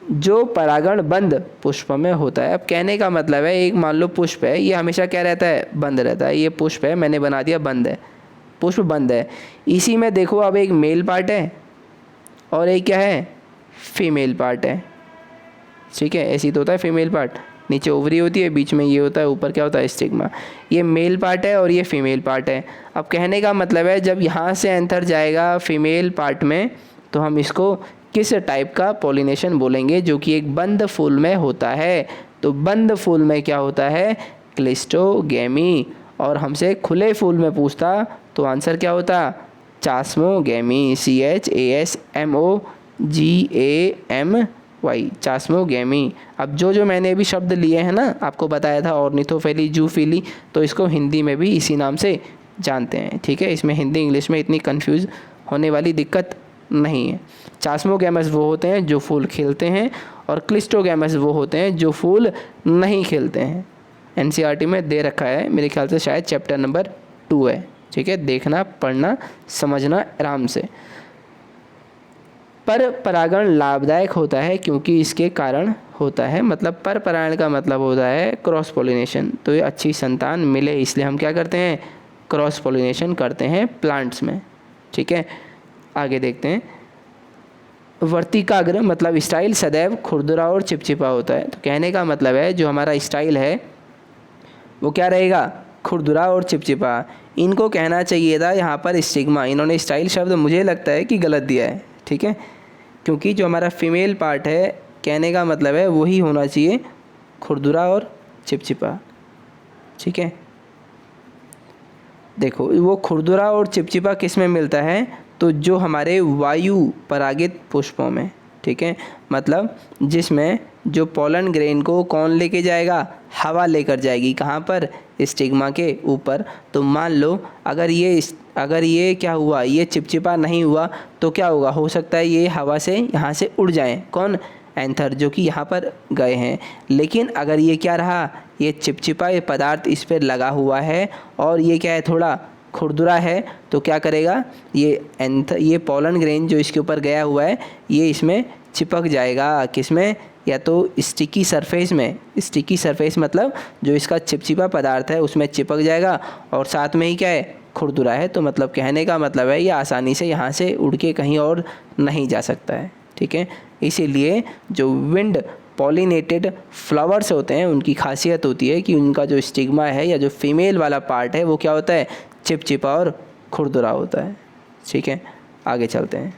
जो परागण बंद पुष्प में होता है। अब कहने का मतलब है एक मान लो पुष्प है, ये हमेशा क्या रहता है? बंद रहता है। ये पुष्प है, मैंने बना दिया बंद है, पुष्प बंद है। इसी में देखो अब एक मेल पार्ट है और एक क्या है? फीमेल पार्ट है, ठीक है। ऐसी तो होता है फीमेल पार्ट, नीचे ओवरी होती है, बीच में ये होता है, ऊपर क्या होता है? स्टिग्मा। ये मेल पार्ट है और ये फीमेल पार्ट है। अब कहने का मतलब है जब यहाँ से एंथर जाएगा फीमेल पार्ट में, तो हम इसको किस टाइप का पॉलिनेशन बोलेंगे? जो कि एक बंद फूल में होता है। तो बंद फूल में क्या होता है? क्लिस्टोगेमी। और हमसे खुले फूल में पूछता तो आंसर क्या होता? चास्मोगेमी, CHASMOGAMY, चास्मोगेमी। अब जो मैंने अभी शब्द लिए हैं ना, आपको बताया था ऑर्निथोफिली, जूफिली, तो इसको हिंदी में भी इसी नाम से जानते हैं, ठीक है। इसमें हिंदी इंग्लिश में इतनी कंफ्यूज होने वाली दिक्कत नहीं है। चास्मोगैमस वो होते हैं जो फूल खिलते हैं, और क्लिस्टोगैमस वो होते हैं जो फूल नहीं खिलते हैं। NCERT में दे रखा है, मेरे ख्याल से शायद चैप्टर नंबर 2 है, ठीक है। देखना, पढ़ना, समझना आराम से। पर परागण लाभदायक होता है क्योंकि इसके कारण होता है, मतलब पर परागण का मतलब होता है क्रॉस पॉलिनेशन। तो ये अच्छी संतान मिले, इसलिए हम क्या करते हैं? क्रॉस पॉलिनेशन करते हैं प्लांट्स में, ठीक है। आगे देखते हैं। वर्तिकाग्र मतलब स्टाइल सदैव खुरदुरा और चिपचिपा होता है। तो कहने का मतलब है जो हमारा स्टाइल है वो क्या रहेगा? खुरदुरा और चिपचिपा। इनको कहना चाहिए था यहाँ पर स्टिग्मा, इन्होंने स्टाइल शब्द मुझे लगता है कि गलत दिया है, ठीक है। क्योंकि जो हमारा फीमेल पार्ट है, कहने का मतलब है वही होना चाहिए खुरदुरा और चिपचिपा, ठीक है। देखो वो खुरदुरा और चिपचिपा किस में मिलता है? तो जो हमारे वायु परागित पुष्पों में, ठीक है। मतलब जिसमें जो पोलन ग्रेन को कौन लेके जाएगा? हवा लेकर जाएगी। कहाँ पर? स्टिग्मा के ऊपर। तो मान लो अगर ये क्या हुआ? ये चिपचिपा नहीं हुआ तो क्या होगा? हो सकता है ये हवा से यहाँ से उड़ जाएं। कौन? एंथर, जो कि यहाँ पर गए हैं। लेकिन अगर ये क्या रहा? ये चिपचिपा ये पदार्थ इस पर लगा हुआ है और ये क्या है? थोड़ा खुरदुरा है, तो क्या करेगा? ये पोलन ग्रेन जो इसके ऊपर गया हुआ है ये इसमें चिपक जाएगा। किस में? या तो स्टिकी सरफेस में। स्टिकी सरफेस मतलब जो इसका चिपचिपा पदार्थ है उसमें चिपक जाएगा, और साथ में ही क्या है? खुरदुरा है। तो मतलब कहने का मतलब है ये आसानी से यहाँ से उड़ के कहीं और नहीं जा सकता है, ठीक है। इसीलिए जो विंड पॉलिनेटेड फ्लावर्स होते हैं उनकी खासियत होती है कि उनका जो स्टिग्मा है या जो फीमेल वाला पार्ट है वो क्या होता है? चिपचिपा और खुरदुरा होता है, ठीक है। आगे चलते हैं।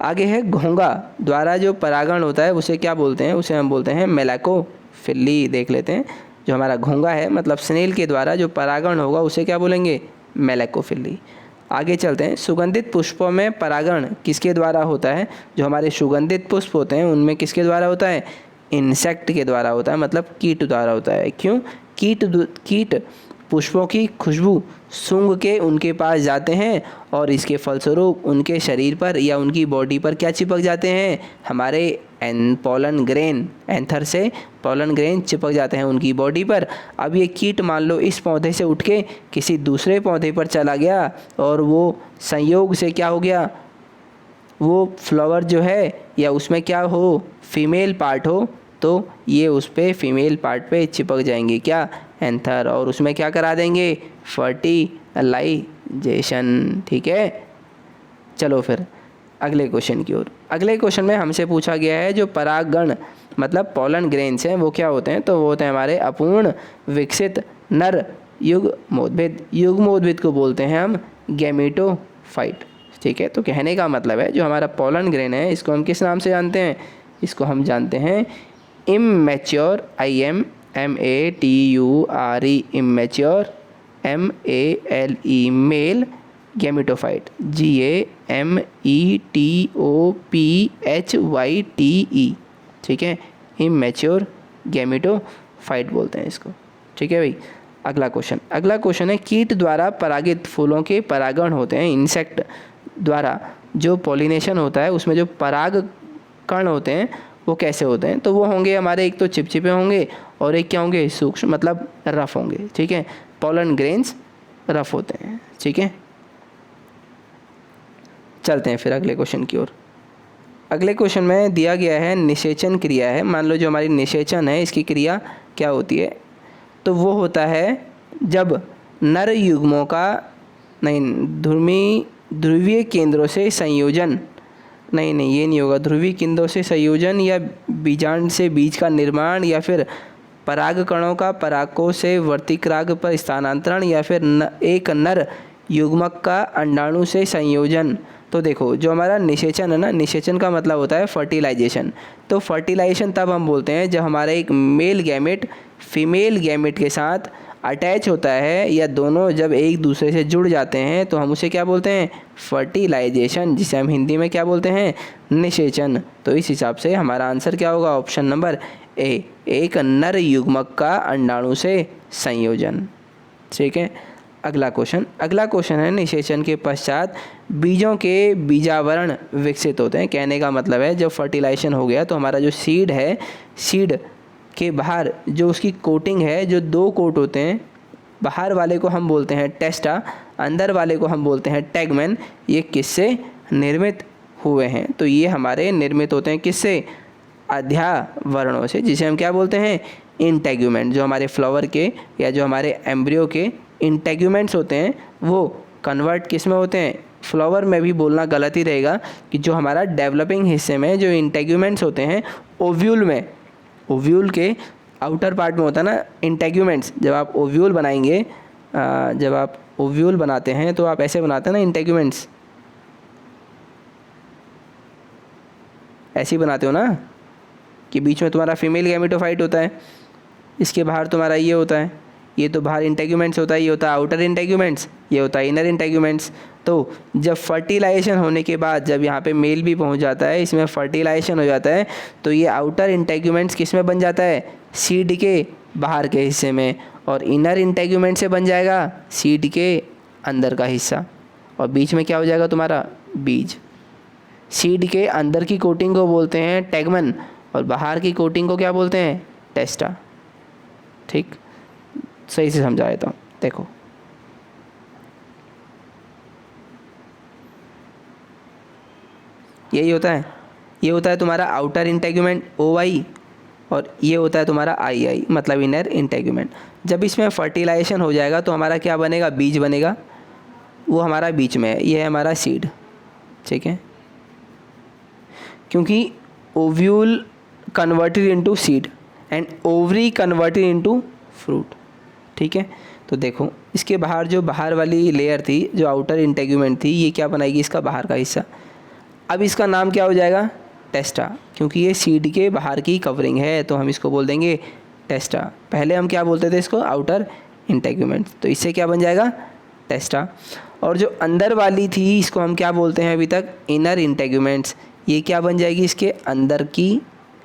आगे है घोंघा द्वारा जो परागण होता है उसे क्या बोलते हैं? उसे हम बोलते हैं मेलाकोफिली। देख लेते हैं। जो हमारा घोंघा है मतलब स्नेल के द्वारा जो परागण होगा उसे क्या बोलेंगे? मेलाकोफिली। आगे चलते हैं। सुगंधित पुष्पों में परागण किसके द्वारा होता है? जो हमारे सुगंधित पुष्प होते हैं उनमें किसके द्वारा होता है? इंसेक्ट के द्वारा होता है, मतलब कीट द्वारा होता है। क्यों? कीट पुष्पों की खुशबू सूंघ के उनके पास जाते हैं और इसके फलस्वरूप उनके शरीर पर या उनकी बॉडी पर क्या चिपक जाते हैं? हमारे पोलन ग्रेन, एंथर से पोलन ग्रेन चिपक जाते हैं उनकी बॉडी पर। अब ये कीट मान लो इस पौधे से उठ के किसी दूसरे पौधे पर चला गया और वो संयोग से क्या हो गया? वो फ्लावर जो है या उसमें क्या हो, फीमेल पार्ट हो, तो ये उस पर फीमेल पार्ट पे चिपक जाएंगे क्या, एंथर, और उसमें क्या करा देंगे, फर्टिलाइजेशन। ठीक है, चलो फिर अगले क्वेश्चन की ओर। अगले क्वेश्चन में हमसे पूछा गया है जो परागगण मतलब पॉलन ग्रेन्स हैं वो क्या होते हैं, तो वो होते हैं हमारे अपूर्ण विकसित नर युग्मोद्भिद। युग्मोद्भिद को बोलते हैं हम गैमेटोफाइट। ठीक है, तो कहने का मतलब है जो हमारा पॉलन ग्रेन है इसको हम किस नाम से जानते हैं, इसको हम जानते हैं immature, IMMATURE, immature, MALE, male gametophyte, GAMETOPHYTE। ठीक है, इमैच्योर गैमेटोफाइट बोलते हैं इसको। ठीक है भाई, अगला क्वेश्चन है कीट द्वारा परागित फूलों के परागण होते हैं, इंसेक्ट द्वारा जो पॉलिनेशन होता है उसमें जो पराग कण होते हैं वो कैसे होते हैं, तो वो होंगे हमारे एक तो चिपचिपे होंगे और एक क्या होंगे, सूक्ष्म मतलब रफ होंगे। ठीक है, पॉलन ग्रेन्स रफ होते हैं। ठीक है, चलते हैं फिर अगले क्वेश्चन की ओर। अगले क्वेश्चन में दिया गया है निषेचन क्रिया है। मान लो जो हमारी निषेचन है इसकी क्रिया क्या होती है, तो वो होता है जब नर युग्मों का ध्रुवीय केंद्रों से संयोजन, नहीं ये नहीं होगा, ध्रुवीय केंद्रों से संयोजन या बीजांड से बीज का निर्माण या फिर पराग कणों का परागकों से वर्तिक्राग पर स्थानांतरण या फिर एक नर युग्मक का अंडाणु से संयोजन। तो देखो जो हमारा निषेचन है ना, निषेचन का मतलब होता है फर्टिलाइजेशन। तो फर्टिलाइजेशन तब हम बोलते हैं जब हमारा एक मेल गैमेट फीमेल गैमेट के साथ अटैच होता है या दोनों जब एक दूसरे से जुड़ जाते हैं तो हम उसे क्या बोलते हैं, फर्टिलाइजेशन, जिसे हम हिंदी में क्या बोलते हैं, निषेचन। तो इस हिसाब से हमारा आंसर क्या होगा, ऑप्शन नंबर ए, एक नर युग्मक का अंडाणु से संयोजन। ठीक है, अगला क्वेश्चन है निषेचन के पश्चात बीजों के बीजावरण विकसित होते हैं। कहने का मतलब है जब फर्टिलाइजेशन हो गया तो हमारा जो सीड है, सीड के बाहर जो उसकी कोटिंग है, जो दो कोट होते हैं, बाहर वाले को हम बोलते हैं टेस्टा, अंदर वाले को हम बोलते हैं टैगमन। ये किससे निर्मित हुए हैं, तो ये हमारे निर्मित होते हैं किससे, अध्यावरणों से, जिसे हम क्या बोलते हैं, इंटेग्यूमेंट। जो हमारे फ्लावर के या जो हमारे एम्ब्रियो के इंटेग्यूमेंट्स होते हैं वो कन्वर्ट किस में होते हैं, फ्लावर में भी बोलना गलत ही रहेगा कि जो हमारा डेवलपिंग हिस्से में जो इंटेग्यूमेंट्स होते हैं, ओव्यूल में, ओव्यूल के आउटर पार्ट में होता है ना इंटेग्यूमेंट्स। जब आप ओव्यूल बनाएंगे, जब आप ओव्यूल बनाते हैं तो आप ऐसे बनाते हैं ना इंटेग्यूमेंट्स, ऐसे ही बनाते हो ना कि बीच में तुम्हारा फीमेल गैमेटोफाइट होता है, इसके बाहर तुम्हारा ये होता है, ये तो बाहर इंटेग्यूमेंट्स होता है, ये होता है आउटर इंटेग्यूमेंट्स, ये होता है इनर इंटेग्यूमेंट्स। तो जब फर्टिलाइजेशन होने के बाद जब यहाँ पे मेल भी पहुँच जाता है, इसमें फर्टिलाइजेशन हो जाता है, तो ये आउटर इंटेग्यूमेंट्स किस में बन जाता है, सीड के बाहर के हिस्से में, और इनर इंटेग्यूमेंट से बन जाएगा सीड के अंदर का हिस्सा, और बीच में क्या हो जाएगा तुम्हारा, बीज। सीड के अंदर की कोटिंग को बोलते हैं टैगमन और बाहर की कोटिंग को क्या बोलते हैं, टेस्टा। ठीक, सही से समझा देता हूँ, देखो यही होता है, ये होता है तुम्हारा आउटर इंटेग्यूमेंट OI, और ये होता है तुम्हारा II मतलब इनर इंटेग्यूमेंट। जब इसमें फर्टिलाइजेशन हो जाएगा तो हमारा क्या बनेगा, बीज बनेगा, वो हमारा बीच में है, ये है हमारा सीड। ठीक है, क्योंकि ovule converted into seed and ovary converted into fruit. ठीक है, तो देखो इसके बाहर जो बाहर वाली लेयर थी, जो आउटर इंटेग्यूमेंट थी, ये क्या बनाएगी, इसका बाहर का हिस्सा। अब इसका नाम क्या हो जाएगा, टेस्टा, क्योंकि ये सीड के बाहर की कवरिंग है तो हम इसको बोल देंगे टेस्टा। पहले हम क्या बोलते थे इसको, आउटर इंटेग्यूमेंट, तो इससे क्या बन जाएगा, टेस्टा। और जो अंदर वाली थी इसको हम क्या बोलते हैं अभी तक, इनर इंटेग्यूमेंट्स। ये क्या बन जाएगी, इसके अंदर की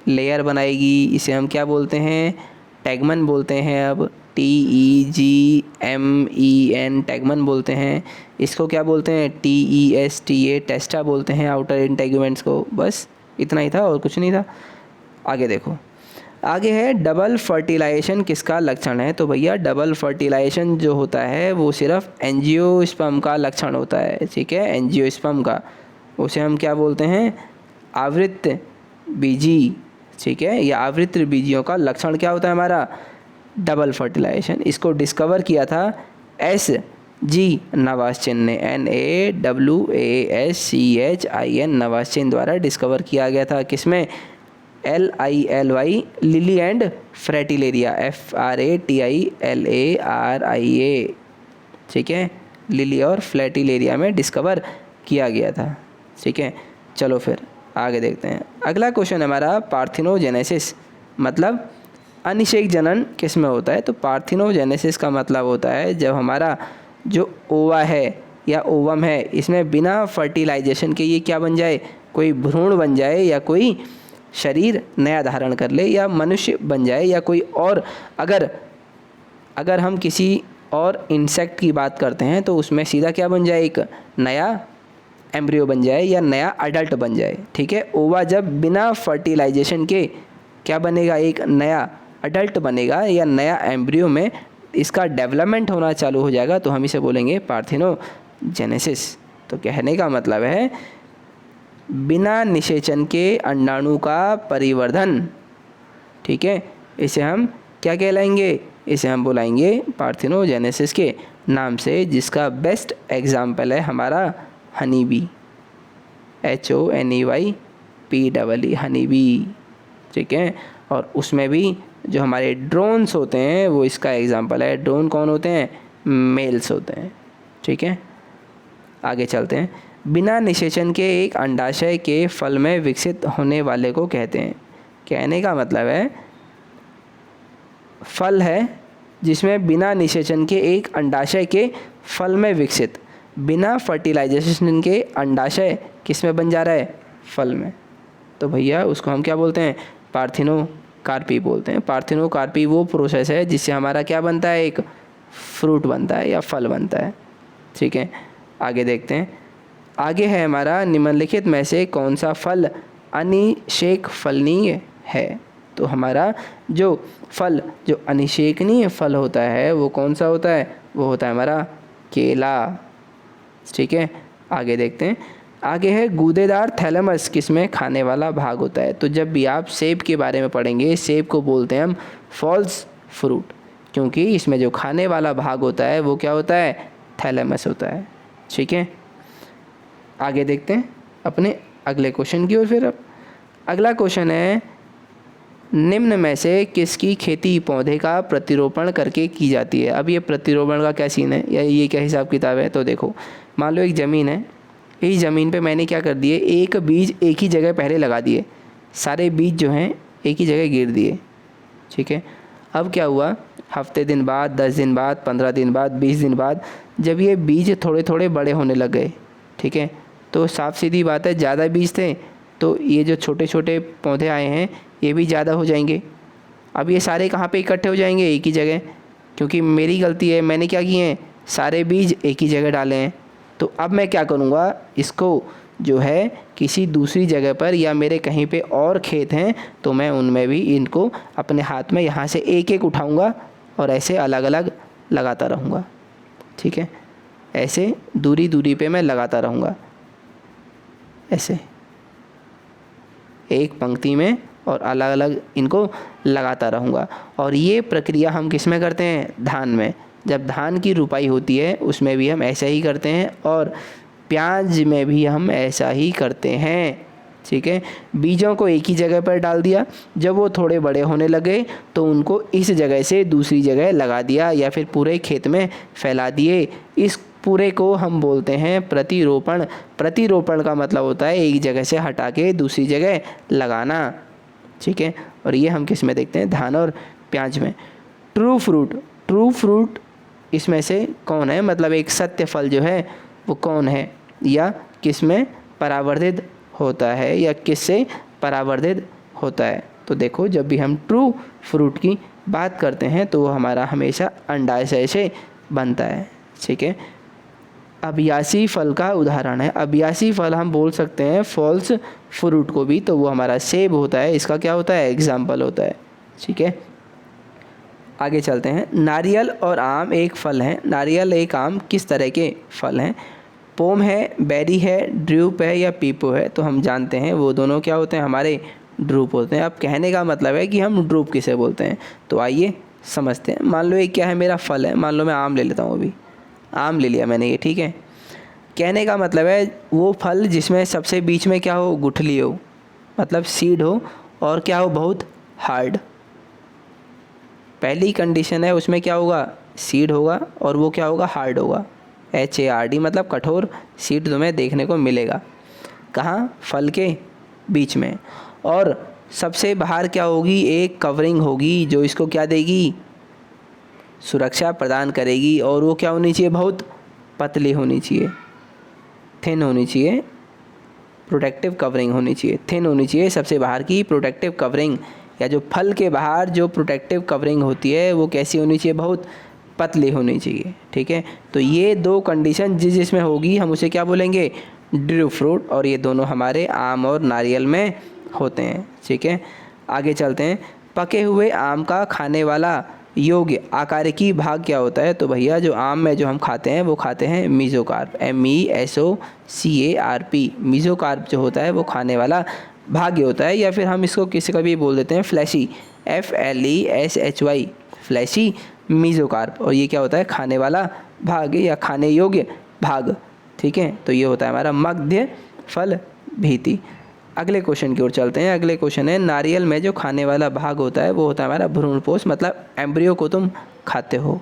लेयर बनाएगी, इसे हम क्या बोलते हैं, टैगमन बोलते हैं। अब TEGMEN टैगमन बोलते हैं। इसको क्या बोलते हैं, TESTA टेस्टा बोलते हैं आउटर इंटेग्यूमेंट्स को। बस इतना ही था और कुछ नहीं था। आगे देखो, आगे है डबल फर्टिलाइजेशन किसका लक्षण है, तो भैया डबल फर्टिलाइजेशन जो होता है वो सिर्फ एंजियोस्पर्म का लक्षण होता है। ठीक है, एंजियोस्पर्म का, उसे हम क्या बोलते हैं, आवृत्त बीजी, ठीक है। या आवृत्त बीजियों का लक्षण क्या होता है हमारा, डबल फर्टिलाइजेशन। इसको डिस्कवर किया था S.G. नवाश्चिन ने, NAWASCHIN नवाश्चिन द्वारा डिस्कवर किया गया था। किसमें, LILY लिली एंड फ्रेटिलेरिया, FRATILARIA, ठीक है, लिली और फ्लैटिलेरिया में डिस्कवर किया गया था, ठीक है। चलो फिर आगे देखते हैं। अगला क्वेश्चन हमारा पार्थिनोजेनेसिस, मतलब अनिषेक जनन किस में होता है। तो पार्थिनोजेनेसिस का मतलब होता है जब हमारा जो ओवा है या ओवम है, इसमें बिना फर्टिलाइजेशन के ये क्या बन जाए, कोई भ्रूण बन जाए, या कोई शरीर नया धारण कर ले, या मनुष्य बन जाए, या कोई और अगर हम किसी और इंसेक्ट की बात करते हैं तो उसमें सीधा क्या बन जाए, एक नया एम्ब्रियो बन जाए या नया अडल्ट बन जाए, ठीक है। ओवा जब बिना फर्टिलाइजेशन के क्या बनेगा, एक नया अडल्ट बनेगा या नया एम्ब्रियो में इसका डेवलपमेंट होना चालू हो जाएगा, तो हम इसे बोलेंगे पार्थिनोजेनेसिस। तो कहने का मतलब है बिना निषेचन के अंडाणु का परिवर्धन, ठीक है, इसे हम क्या कहलाएंगे, इसे हम बुलाएंगे पार्थिनोजेनेसिस के नाम से, जिसका बेस्ट एग्जाम्पल है हमारा honey bee, HONEYPEE, honey bee, ठीक है। और उसमें भी जो हमारे ड्रोन्स होते हैं वो इसका एग्जाम्पल है। ड्रोन कौन होते हैं, मेल्स होते हैं, ठीक है। आगे चलते हैं। बिना निषेचन के एक अंडाशय के फल में विकसित होने वाले को कहते हैं। कहने का मतलब है फल है जिसमें बिना निषेचन के एक अंडाशय के फल में विकसित, बिना फर्टिलाइजेशन के अंडाशय किस में बन जा रहा है, फल में, तो भैया उसको हम क्या बोलते हैं, पार्थिनोकार्पी बोलते हैं। पार्थिनोकार्पी वो प्रोसेस है जिससे हमारा क्या बनता है, एक फ्रूट बनता है या फल बनता है, ठीक है। आगे देखते हैं। आगे है हमारा निम्नलिखित में से कौन सा फल अनिषेक फलनीय है। तो हमारा जो फल, जो अनिषेकनीय फल होता है वो कौन सा होता है, वो होता है हमारा केला, ठीक है। आगे देखते हैं। आगे है गूदेदार थैलेमस, किसमें खाने वाला भाग होता है। तो जब भी आप सेब के बारे में पढ़ेंगे, सेब को बोलते हैं हम फॉल्स फ्रूट, क्योंकि इसमें जो खाने वाला भाग होता है वो क्या होता है, थैलेमस होता है, ठीक है। आगे देखते हैं अपने अगले क्वेश्चन की ओर। फिर अब अगला क्वेश्चन है, निम्न में से किसकी खेती पौधे का प्रतिरोपण करके की जाती है। अब ये प्रतिरोपण का क्या सीन है या ये क्या हिसाब किताब है। तो देखो, मान लो एक ज़मीन है, इस ज़मीन पे मैंने क्या कर दिए, एक बीज एक ही जगह पहले लगा दिए, सारे बीज जो हैं एक ही जगह गिर दिए, ठीक है। अब क्या हुआ, हफ्ते दिन बाद, 10 दिन बाद, 15 दिन बाद, 20 दिन बाद, जब ये बीज थोड़े थोड़े बड़े होने लग गए, ठीक है, तो साफ सीधी बात है ज़्यादा बीज थे तो ये जो छोटे छोटे पौधे आए हैं ये भी ज़्यादा हो जाएंगे। अब ये सारे कहाँ पे इकट्ठे हो जाएंगे, एक ही जगह, क्योंकि मेरी गलती है, मैंने क्या किए हैं, सारे बीज एक ही जगह डाले हैं। तो अब मैं क्या करूँगा, इसको जो है किसी दूसरी जगह पर या मेरे कहीं पे और खेत हैं तो मैं उनमें भी इनको अपने हाथ में यहाँ से एक एक उठाऊँगा और ऐसे अलग अलग लगाता रहूँगा, ठीक है। ऐसे दूरी दूरी पे मैं लगाता रहूँगा, ऐसे एक पंक्ति में, और अलग अलग इनको लगाता रहूँगा। और ये प्रक्रिया हम किस में करते हैं, धान में। जब धान की रुपाई होती है उसमें भी हम ऐसा ही करते हैं, और प्याज में भी हम ऐसा ही करते हैं, ठीक है। बीजों को एक ही जगह पर डाल दिया, जब वो थोड़े बड़े होने लगे तो उनको इस जगह से दूसरी जगह लगा दिया या फिर पूरे खेत में फैला दिए। इस पूरे को हम बोलते हैं प्रतिरोपण। प्रतिरोपण का मतलब होता है एक जगह से हटा के दूसरी जगह लगाना, ठीक है। और ये हम किस में देखते हैं, धान और प्याज में। ट्रू फ्रूट, ट्रू फ्रूट इसमें से कौन है, मतलब एक सत्य फल जो है वो कौन है, या किस में परावर्तित होता है या किससे परावर्तित होता है। तो देखो, जब भी हम ट्रू फ्रूट की बात करते हैं तो वो हमारा हमेशा अंडाशय से बनता है, ठीक है। अभियासी फल का उदाहरण है, अभियासी फल हम बोल सकते हैं फॉल्स फ्रूट को भी, तो वो हमारा सेब होता है, इसका क्या होता है, एग्जाम्पल होता है, ठीक है। आगे चलते हैं। नारियल और आम एक फल हैं। नारियल एक आम किस तरह के फल हैं। पोम है, बेरी है, ड्रूप है या पीपो है, तो हम जानते हैं वो दोनों क्या होते हैं, हमारे ड्रूप होते हैं। अब कहने का मतलब है कि हम ड्रूप किसे बोलते हैं, तो आइए समझते हैं। मान लो ये क्या है, मेरा फल है, मान लो मैं आम ले लेता हूँ, अभी आम ले लिया मैंने ये, ठीक है। कहने का मतलब है वो फल जिसमें सबसे बीच में क्या हो, गुठली हो, मतलब सीड हो, और क्या हो, बहुत हार्ड। पहली कंडीशन है उसमें क्या होगा, सीड होगा, और वो क्या होगा, हार्ड होगा, HARD, मतलब कठोर सीड तुम्हें देखने को मिलेगा। कहाँ, फल के बीच में। और सबसे बाहर क्या होगी, एक कवरिंग होगी जो इसको क्या देगी, सुरक्षा प्रदान करेगी। और वो क्या होनी चाहिए, बहुत पतली होनी चाहिए, थिन होनी चाहिए, प्रोटेक्टिव कवरिंग होनी चाहिए, थिन होनी चाहिए सबसे बाहर की प्रोटेक्टिव कवरिंग, या जो फल के बाहर जो प्रोटेक्टिव कवरिंग होती है वो कैसी होनी चाहिए, बहुत पतली होनी चाहिए, ठीक है। तो ये दो कंडीशन जिसमें होगी हम उसे क्या बोलेंगे, ड्रू फ्रूट, और ये दोनों हमारे आम और नारियल में होते हैं, ठीक है। आगे चलते हैं। पके हुए आम का खाने वाला योग्य आकारिकी भाग क्या होता है, तो भैया जो आम में जो हम खाते हैं वो खाते हैं मीज़ोकार्प, MESOCARP। मीज़ोकार्प जो होता है वो खाने वाला भाग्य होता है, या फिर हम इसको किसी का भी बोल देते हैं फ्लैशी, FLESHY, फ्लैशी मीज़ोकार्प। और ये क्या होता है, खाने वाला भाग या खाने योग्य भाग, ठीक है। तो ये होता है हमारा मध्य फल भीति। अगले क्वेश्चन की ओर चलते हैं। अगले क्वेश्चन है, नारियल में जो खाने वाला भाग होता है वो होता है हमारा भ्रूणपोष, मतलब एम्ब्रियो को तुम खाते हो,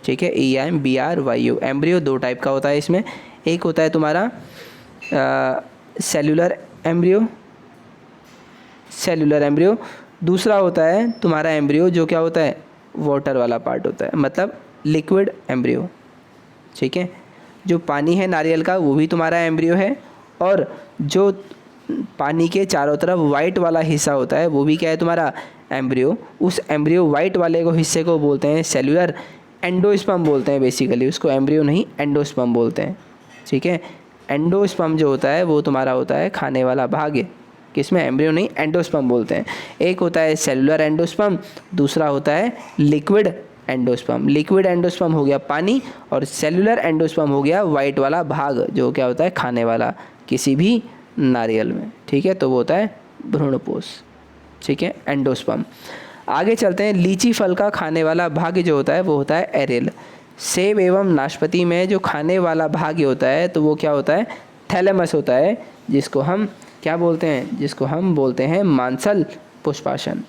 ठीक है। EMBRYO। एम्ब्रियो दो टाइप का होता है इसमें, एक होता है तुम्हारा सेलुलर एम्ब्रियो, दूसरा होता है तुम्हारा एम्ब्रियो जो क्या होता है, वाटर वाला पार्ट होता है, मतलब लिक्विड एम्ब्रियो, ठीक है। जो पानी है नारियल का वो भी तुम्हारा एम्ब्रियो है, और जो पानी के चारों तरफ वाइट वाला हिस्सा होता है वो भी क्या है, तुम्हारा एम्ब्रियो। उस एम्ब्रियो वाइट वाले को हिस्से को बोलते हैं सेलुलर एंडोस्पर्म बोलते हैं, बेसिकली उसको एम्ब्रियो नहीं एंडोस्पर्म बोलते हैं, ठीक है। एंडोस्पर्म जो होता है वो तुम्हारा होता है खाने वाला भाग, किसमें, एम्ब्रियो नहीं एंडोस्पर्म बोलते हैं। एक होता है सेलुलर एंडोस्पर्म, दूसरा होता है लिक्विड एंडोस्पर्म। लिक्विड एंडोस्पर्म हो गया पानी, और सेलुलर एंडोस्पर्म हो गया वाइट वाला भाग जो क्या होता है खाने वाला किसी भी नारियल में, ठीक है। तो वो होता है भ्रूणपोष, ठीक है, एंडोस्पर्म। आगे चलते हैं। लीची फल का खाने वाला भाग जो होता है वो होता है एरेल। सेब एवं नाशपाती में जो खाने वाला भाग होता है तो वो क्या होता है, थैलेमस होता है, जिसको हम क्या बोलते हैं, जिसको हम बोलते हैं मांसल पुष्पासन।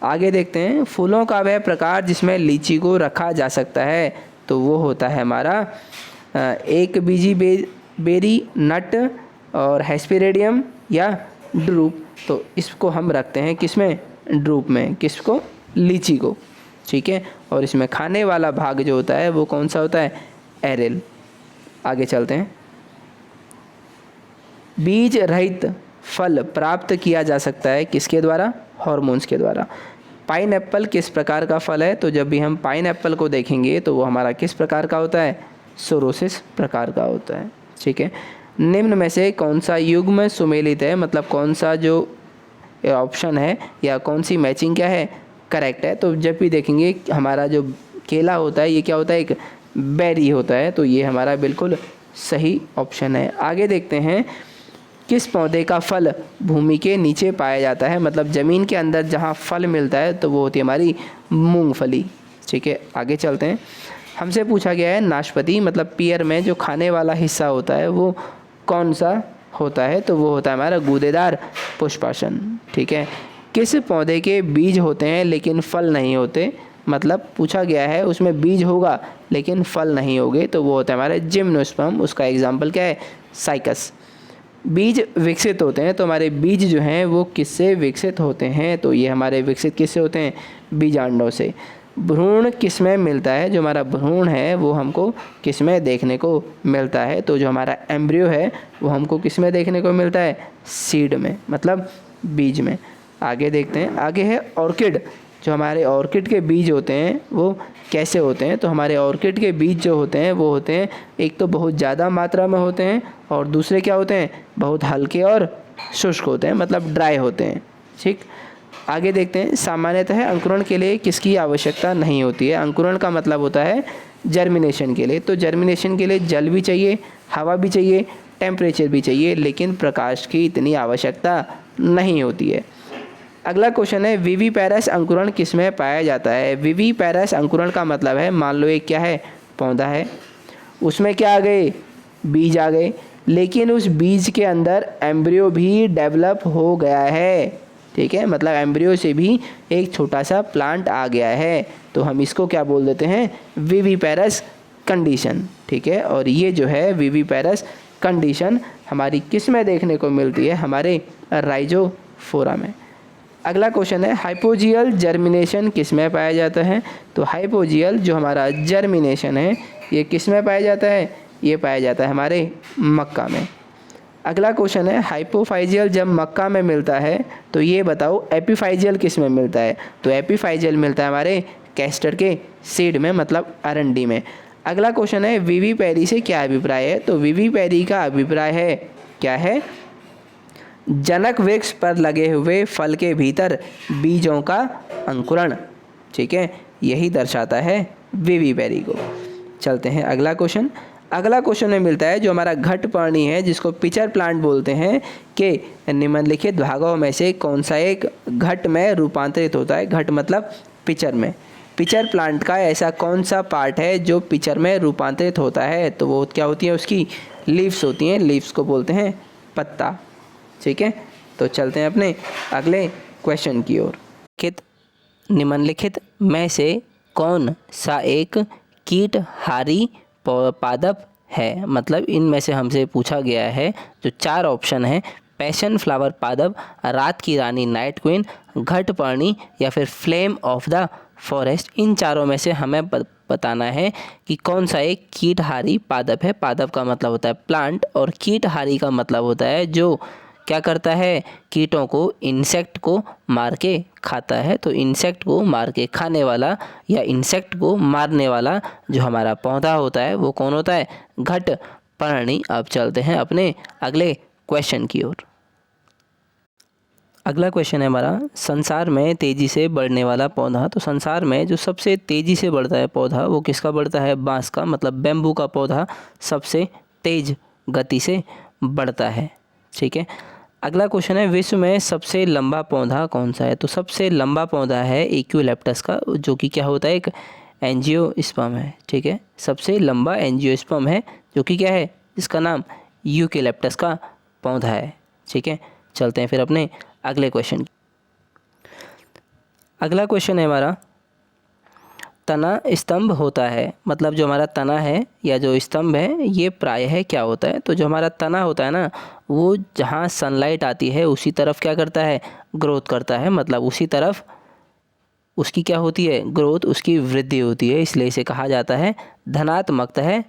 आगे देखते हैं। फूलों का वह प्रकार जिसमें लीची को रखा जा सकता है तो वो होता है हमारा एक बीजी बेरी, नट और हेस्पेरिडियम या ड्रूप। तो इसको हम रखते हैं किसमें, ड्रूप में, किसको, लीची को, ठीक है। और इसमें खाने वाला भाग जो होता है वो कौन सा होता है, एरेल। आगे चलते हैं। बीज रहित फल प्राप्त किया जा सकता है किसके द्वारा, हार्मोन्स के द्वारा। पाइनएप्पल किस प्रकार का फल है, तो जब भी हम पाइनएप्पल को देखेंगे तो वो हमारा किस प्रकार का होता है, सोरोसिस प्रकार का होता है, ठीक है। निम्न में से कौन सा युग्म सुमेलित है, मतलब कौन सा जो ऑप्शन है या कौन सी मैचिंग क्या है, करेक्ट है। तो जब भी देखेंगे हमारा जो केला होता है ये क्या होता है, एक बेरी होता है, तो ये हमारा बिल्कुल सही ऑप्शन है। आगे देखते हैं। किस पौधे का फल भूमि के नीचे पाया जाता है, मतलब ज़मीन के अंदर जहाँ फल मिलता है तो वो होती है हमारी मूंगफली, ठीक है। आगे चलते हैं। हमसे पूछा गया है नाशपाती मतलब पियर में जो खाने वाला हिस्सा होता है वो कौन सा होता है, तो वो होता है हमारा गूदेदार पुष्पासन, ठीक है। किस पौधे के बीज होते हैं लेकिन फल नहीं होते, मतलब पूछा गया है उसमें बीज होगा लेकिन फल नहीं होंगे, तो वो होता है हमारे जिम्नोस्पर्म। उसका एग्जाम्पल क्या है, साइकस। बीज विकसित होते हैं तो हमारे बीज जो हैं वो किससे विकसित होते हैं, तो ये हमारे विकसित किससे होते हैं, बीजांडों से। भ्रूण किस में मिलता है, जो हमारा भ्रूण है वो हमको किस में देखने को मिलता है, तो जो हमारा एम्ब्रियो है वो हमको किस में देखने को मिलता है, सीड में, मतलब बीज में। आगे देखते हैं। आगे है ऑर्किड। जो हमारे ऑर्किड के बीज होते हैं वो कैसे होते हैं, तो हमारे ऑर्किड के बीज जो होते हैं वो होते हैं एक तो बहुत ज़्यादा मात्रा में होते हैं, और दूसरे क्या होते हैं, बहुत हल्के और शुष्क होते हैं, मतलब ड्राई होते हैं, ठीक। आगे देखते हैं। सामान्यतः अंकुरण के लिए किसकी आवश्यकता नहीं होती है। अंकुरण का मतलब होता है जर्मिनेशन के लिए। तो जर्मिनेशन के लिए जल भी चाहिए, हवा भी चाहिए, टेम्परेचर भी चाहिए, लेकिन प्रकाश की इतनी आवश्यकता नहीं होती है। अगला क्वेश्चन है विविपैरस अंकुरण किस में पाया जाता है। विविपैरस अंकुरण का मतलब है, मान लो एक क्या है, पौधा है, उसमें क्या आ गए, बीज आ गए, लेकिन उस बीज के अंदर एम्ब्रियो भी डेवलप हो गया है, ठीक है, मतलब एम्ब्रियो से भी एक छोटा सा प्लांट आ गया है, तो हम इसको क्या बोल देते हैं, विविपैरस कंडीशन, ठीक है। और ये जो है विविपैरस कंडीशन हमारी किस में देखने को मिलती है, हमारे राइजोफोरा में। अगला क्वेश्चन है हाइपोजियल जर्मिनेशन किस में पाया जाता है। तो हाइपोजियल जो हमारा जर्मिनेशन है ये किस में पाया जाता है, ये पाया जाता है हमारे मक्का में। अगला क्वेश्चन है हाइपोफाइजियल जब मक्का में मिलता है तो ये बताओ एपिफाइजियल किस में मिलता है। तो एपिफाइजियल मिलता है हमारे कैस्टर के सीड में, मतलब अरंडी में। अगला क्वेश्चन है विविपैरी से क्या अभिप्राय है। तो विविपैरी का अभिप्राय है, क्या है, जनक वृक्ष पर लगे हुए फल के भीतर बीजों का अंकुरण, ठीक है, यही दर्शाता है विविपैरी को। चलते हैं अगला क्वेश्चन। अगला क्वेश्चन में मिलता है जो हमारा घटपर्णी है जिसको पिचर प्लांट बोलते हैं कि निम्नलिखित भागों में से कौन सा एक घट में रूपांतरित होता है। घट मतलब पिचर में। पिचर प्लांट का ऐसा कौन सा पार्ट है जो पिचर में रूपांतरित होता है। तो वो क्या होती है, उसकी लीव्स होती हैं, लीव्स को बोलते हैं पत्ता, ठीक है। तो चलते हैं अपने अगले क्वेश्चन की ओर। निम्नलिखित में से कौन सा एक कीटहारी पादप है। मतलब इनमें से हमसे पूछा गया है जो 4 ऑप्शन है, पैशन फ्लावर पादप, रात की रानी नाइट क्वीन, घटपर्णी या फिर फ्लेम ऑफ द फॉरेस्ट। इन चारों में से हमें बताना है कि कौन सा एक कीटहारी पादप है। पादप का मतलब होता है प्लांट और कीटहारी का मतलब होता है जो क्या करता है, कीटों को, इंसेक्ट को मार के खाता है। तो इंसेक्ट को मार के खाने वाला या इंसेक्ट को मारने वाला जो हमारा पौधा होता है वो कौन होता है, घटपर्णी। अब चलते हैं अपने अगले क्वेश्चन की ओर। अगला क्वेश्चन है हमारा संसार में तेज़ी से बढ़ने वाला पौधा। तो संसार में जो सबसे तेज़ी से बढ़ता है पौधा वो किसका बढ़ता है, बांस का, मतलब बैम्बू का पौधा सबसे तेज गति से बढ़ता है, ठीक है। अगला क्वेश्चन है विश्व में सबसे लंबा पौधा कौन सा है। तो सबसे लंबा पौधा है इक्विलैप्टस का, जो कि क्या होता है, एक एंजियोस्पर्म है, ठीक है। सबसे लंबा एंजियोस्पर्म है जो कि क्या है, इसका नाम यूकेलिप्टस का पौधा है, ठीक है। चलते हैं फिर अपने अगले क्वेश्चन। अगला क्वेश्चन है हमारा तना स्तंभ होता है। मतलब जो हमारा तना है या जो स्तंभ है ये प्रायः क्या होता है। तो जो हमारा तना होता है ना वो जहाँ सनलाइट आती है उसी तरफ क्या करता है, ग्रोथ करता है, मतलब उसी तरफ उसकी क्या होती है, ग्रोथ, उसकी वृद्धि होती है। इसलिए इसे कहा जाता है धनात्मक है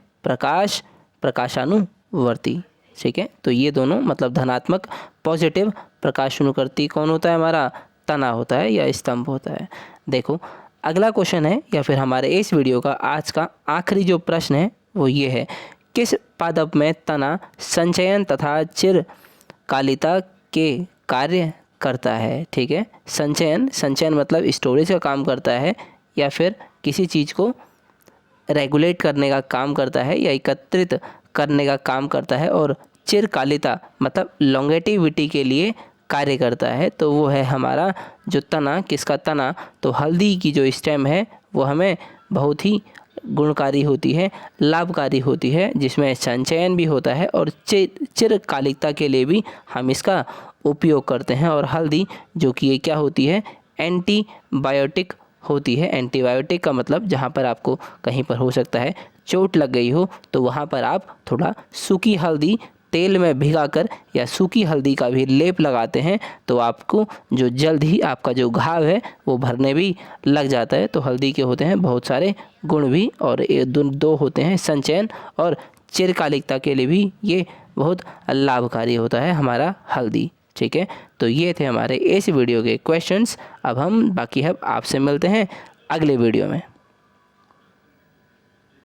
प्रकाशानुवर्ती, ठीक है। तो ये दोनों मतलब धनात्मक पॉजिटिव प्रकाशानुवर्ती कौन होता है, हमारा तना होता है या स्तंभ होता है। देखो अगला क्वेश्चन है या फिर हमारे इस वीडियो का आज का आखिरी जो प्रश्न है वो ये है, किस पादप में तना संचयन तथा चिरकालिता के कार्य करता है, ठीक है। संचयन मतलब स्टोरेज का काम करता है या फिर किसी चीज़ को रेगुलेट करने का काम करता है या एकत्रित करने का काम करता है, और चिरकालिता मतलब लॉन्गेटिविटी के लिए कार्य करता है। तो वो है हमारा जो तना, किसका तना, तो हल्दी की जो स्टेम है वो हमें बहुत ही गुणकारी होती है, लाभकारी होती है, जिसमें संचयन भी होता है और चिरकालिकता के लिए भी हम इसका उपयोग करते हैं। और हल्दी जो कि ये क्या होती है, एंटीबायोटिक होती है। एंटीबायोटिक का मतलब जहाँ पर आपको कहीं पर हो सकता है चोट लग गई हो तो वहाँ पर आप थोड़ा सूखी हल्दी तेल में भिगाकर या सूखी हल्दी का भी लेप लगाते हैं तो आपको जो जल्द ही आपका जो घाव है वो भरने भी लग जाता है। तो हल्दी के होते हैं बहुत सारे गुण भी, और ये दो होते हैं संचयन और चिरकालिकता के लिए भी ये बहुत लाभकारी होता है हमारा हल्दी, ठीक है। तो ये थे हमारे इस वीडियो के क्वेश्चंस। अब हम बाकी आपसे मिलते हैं अगले वीडियो में।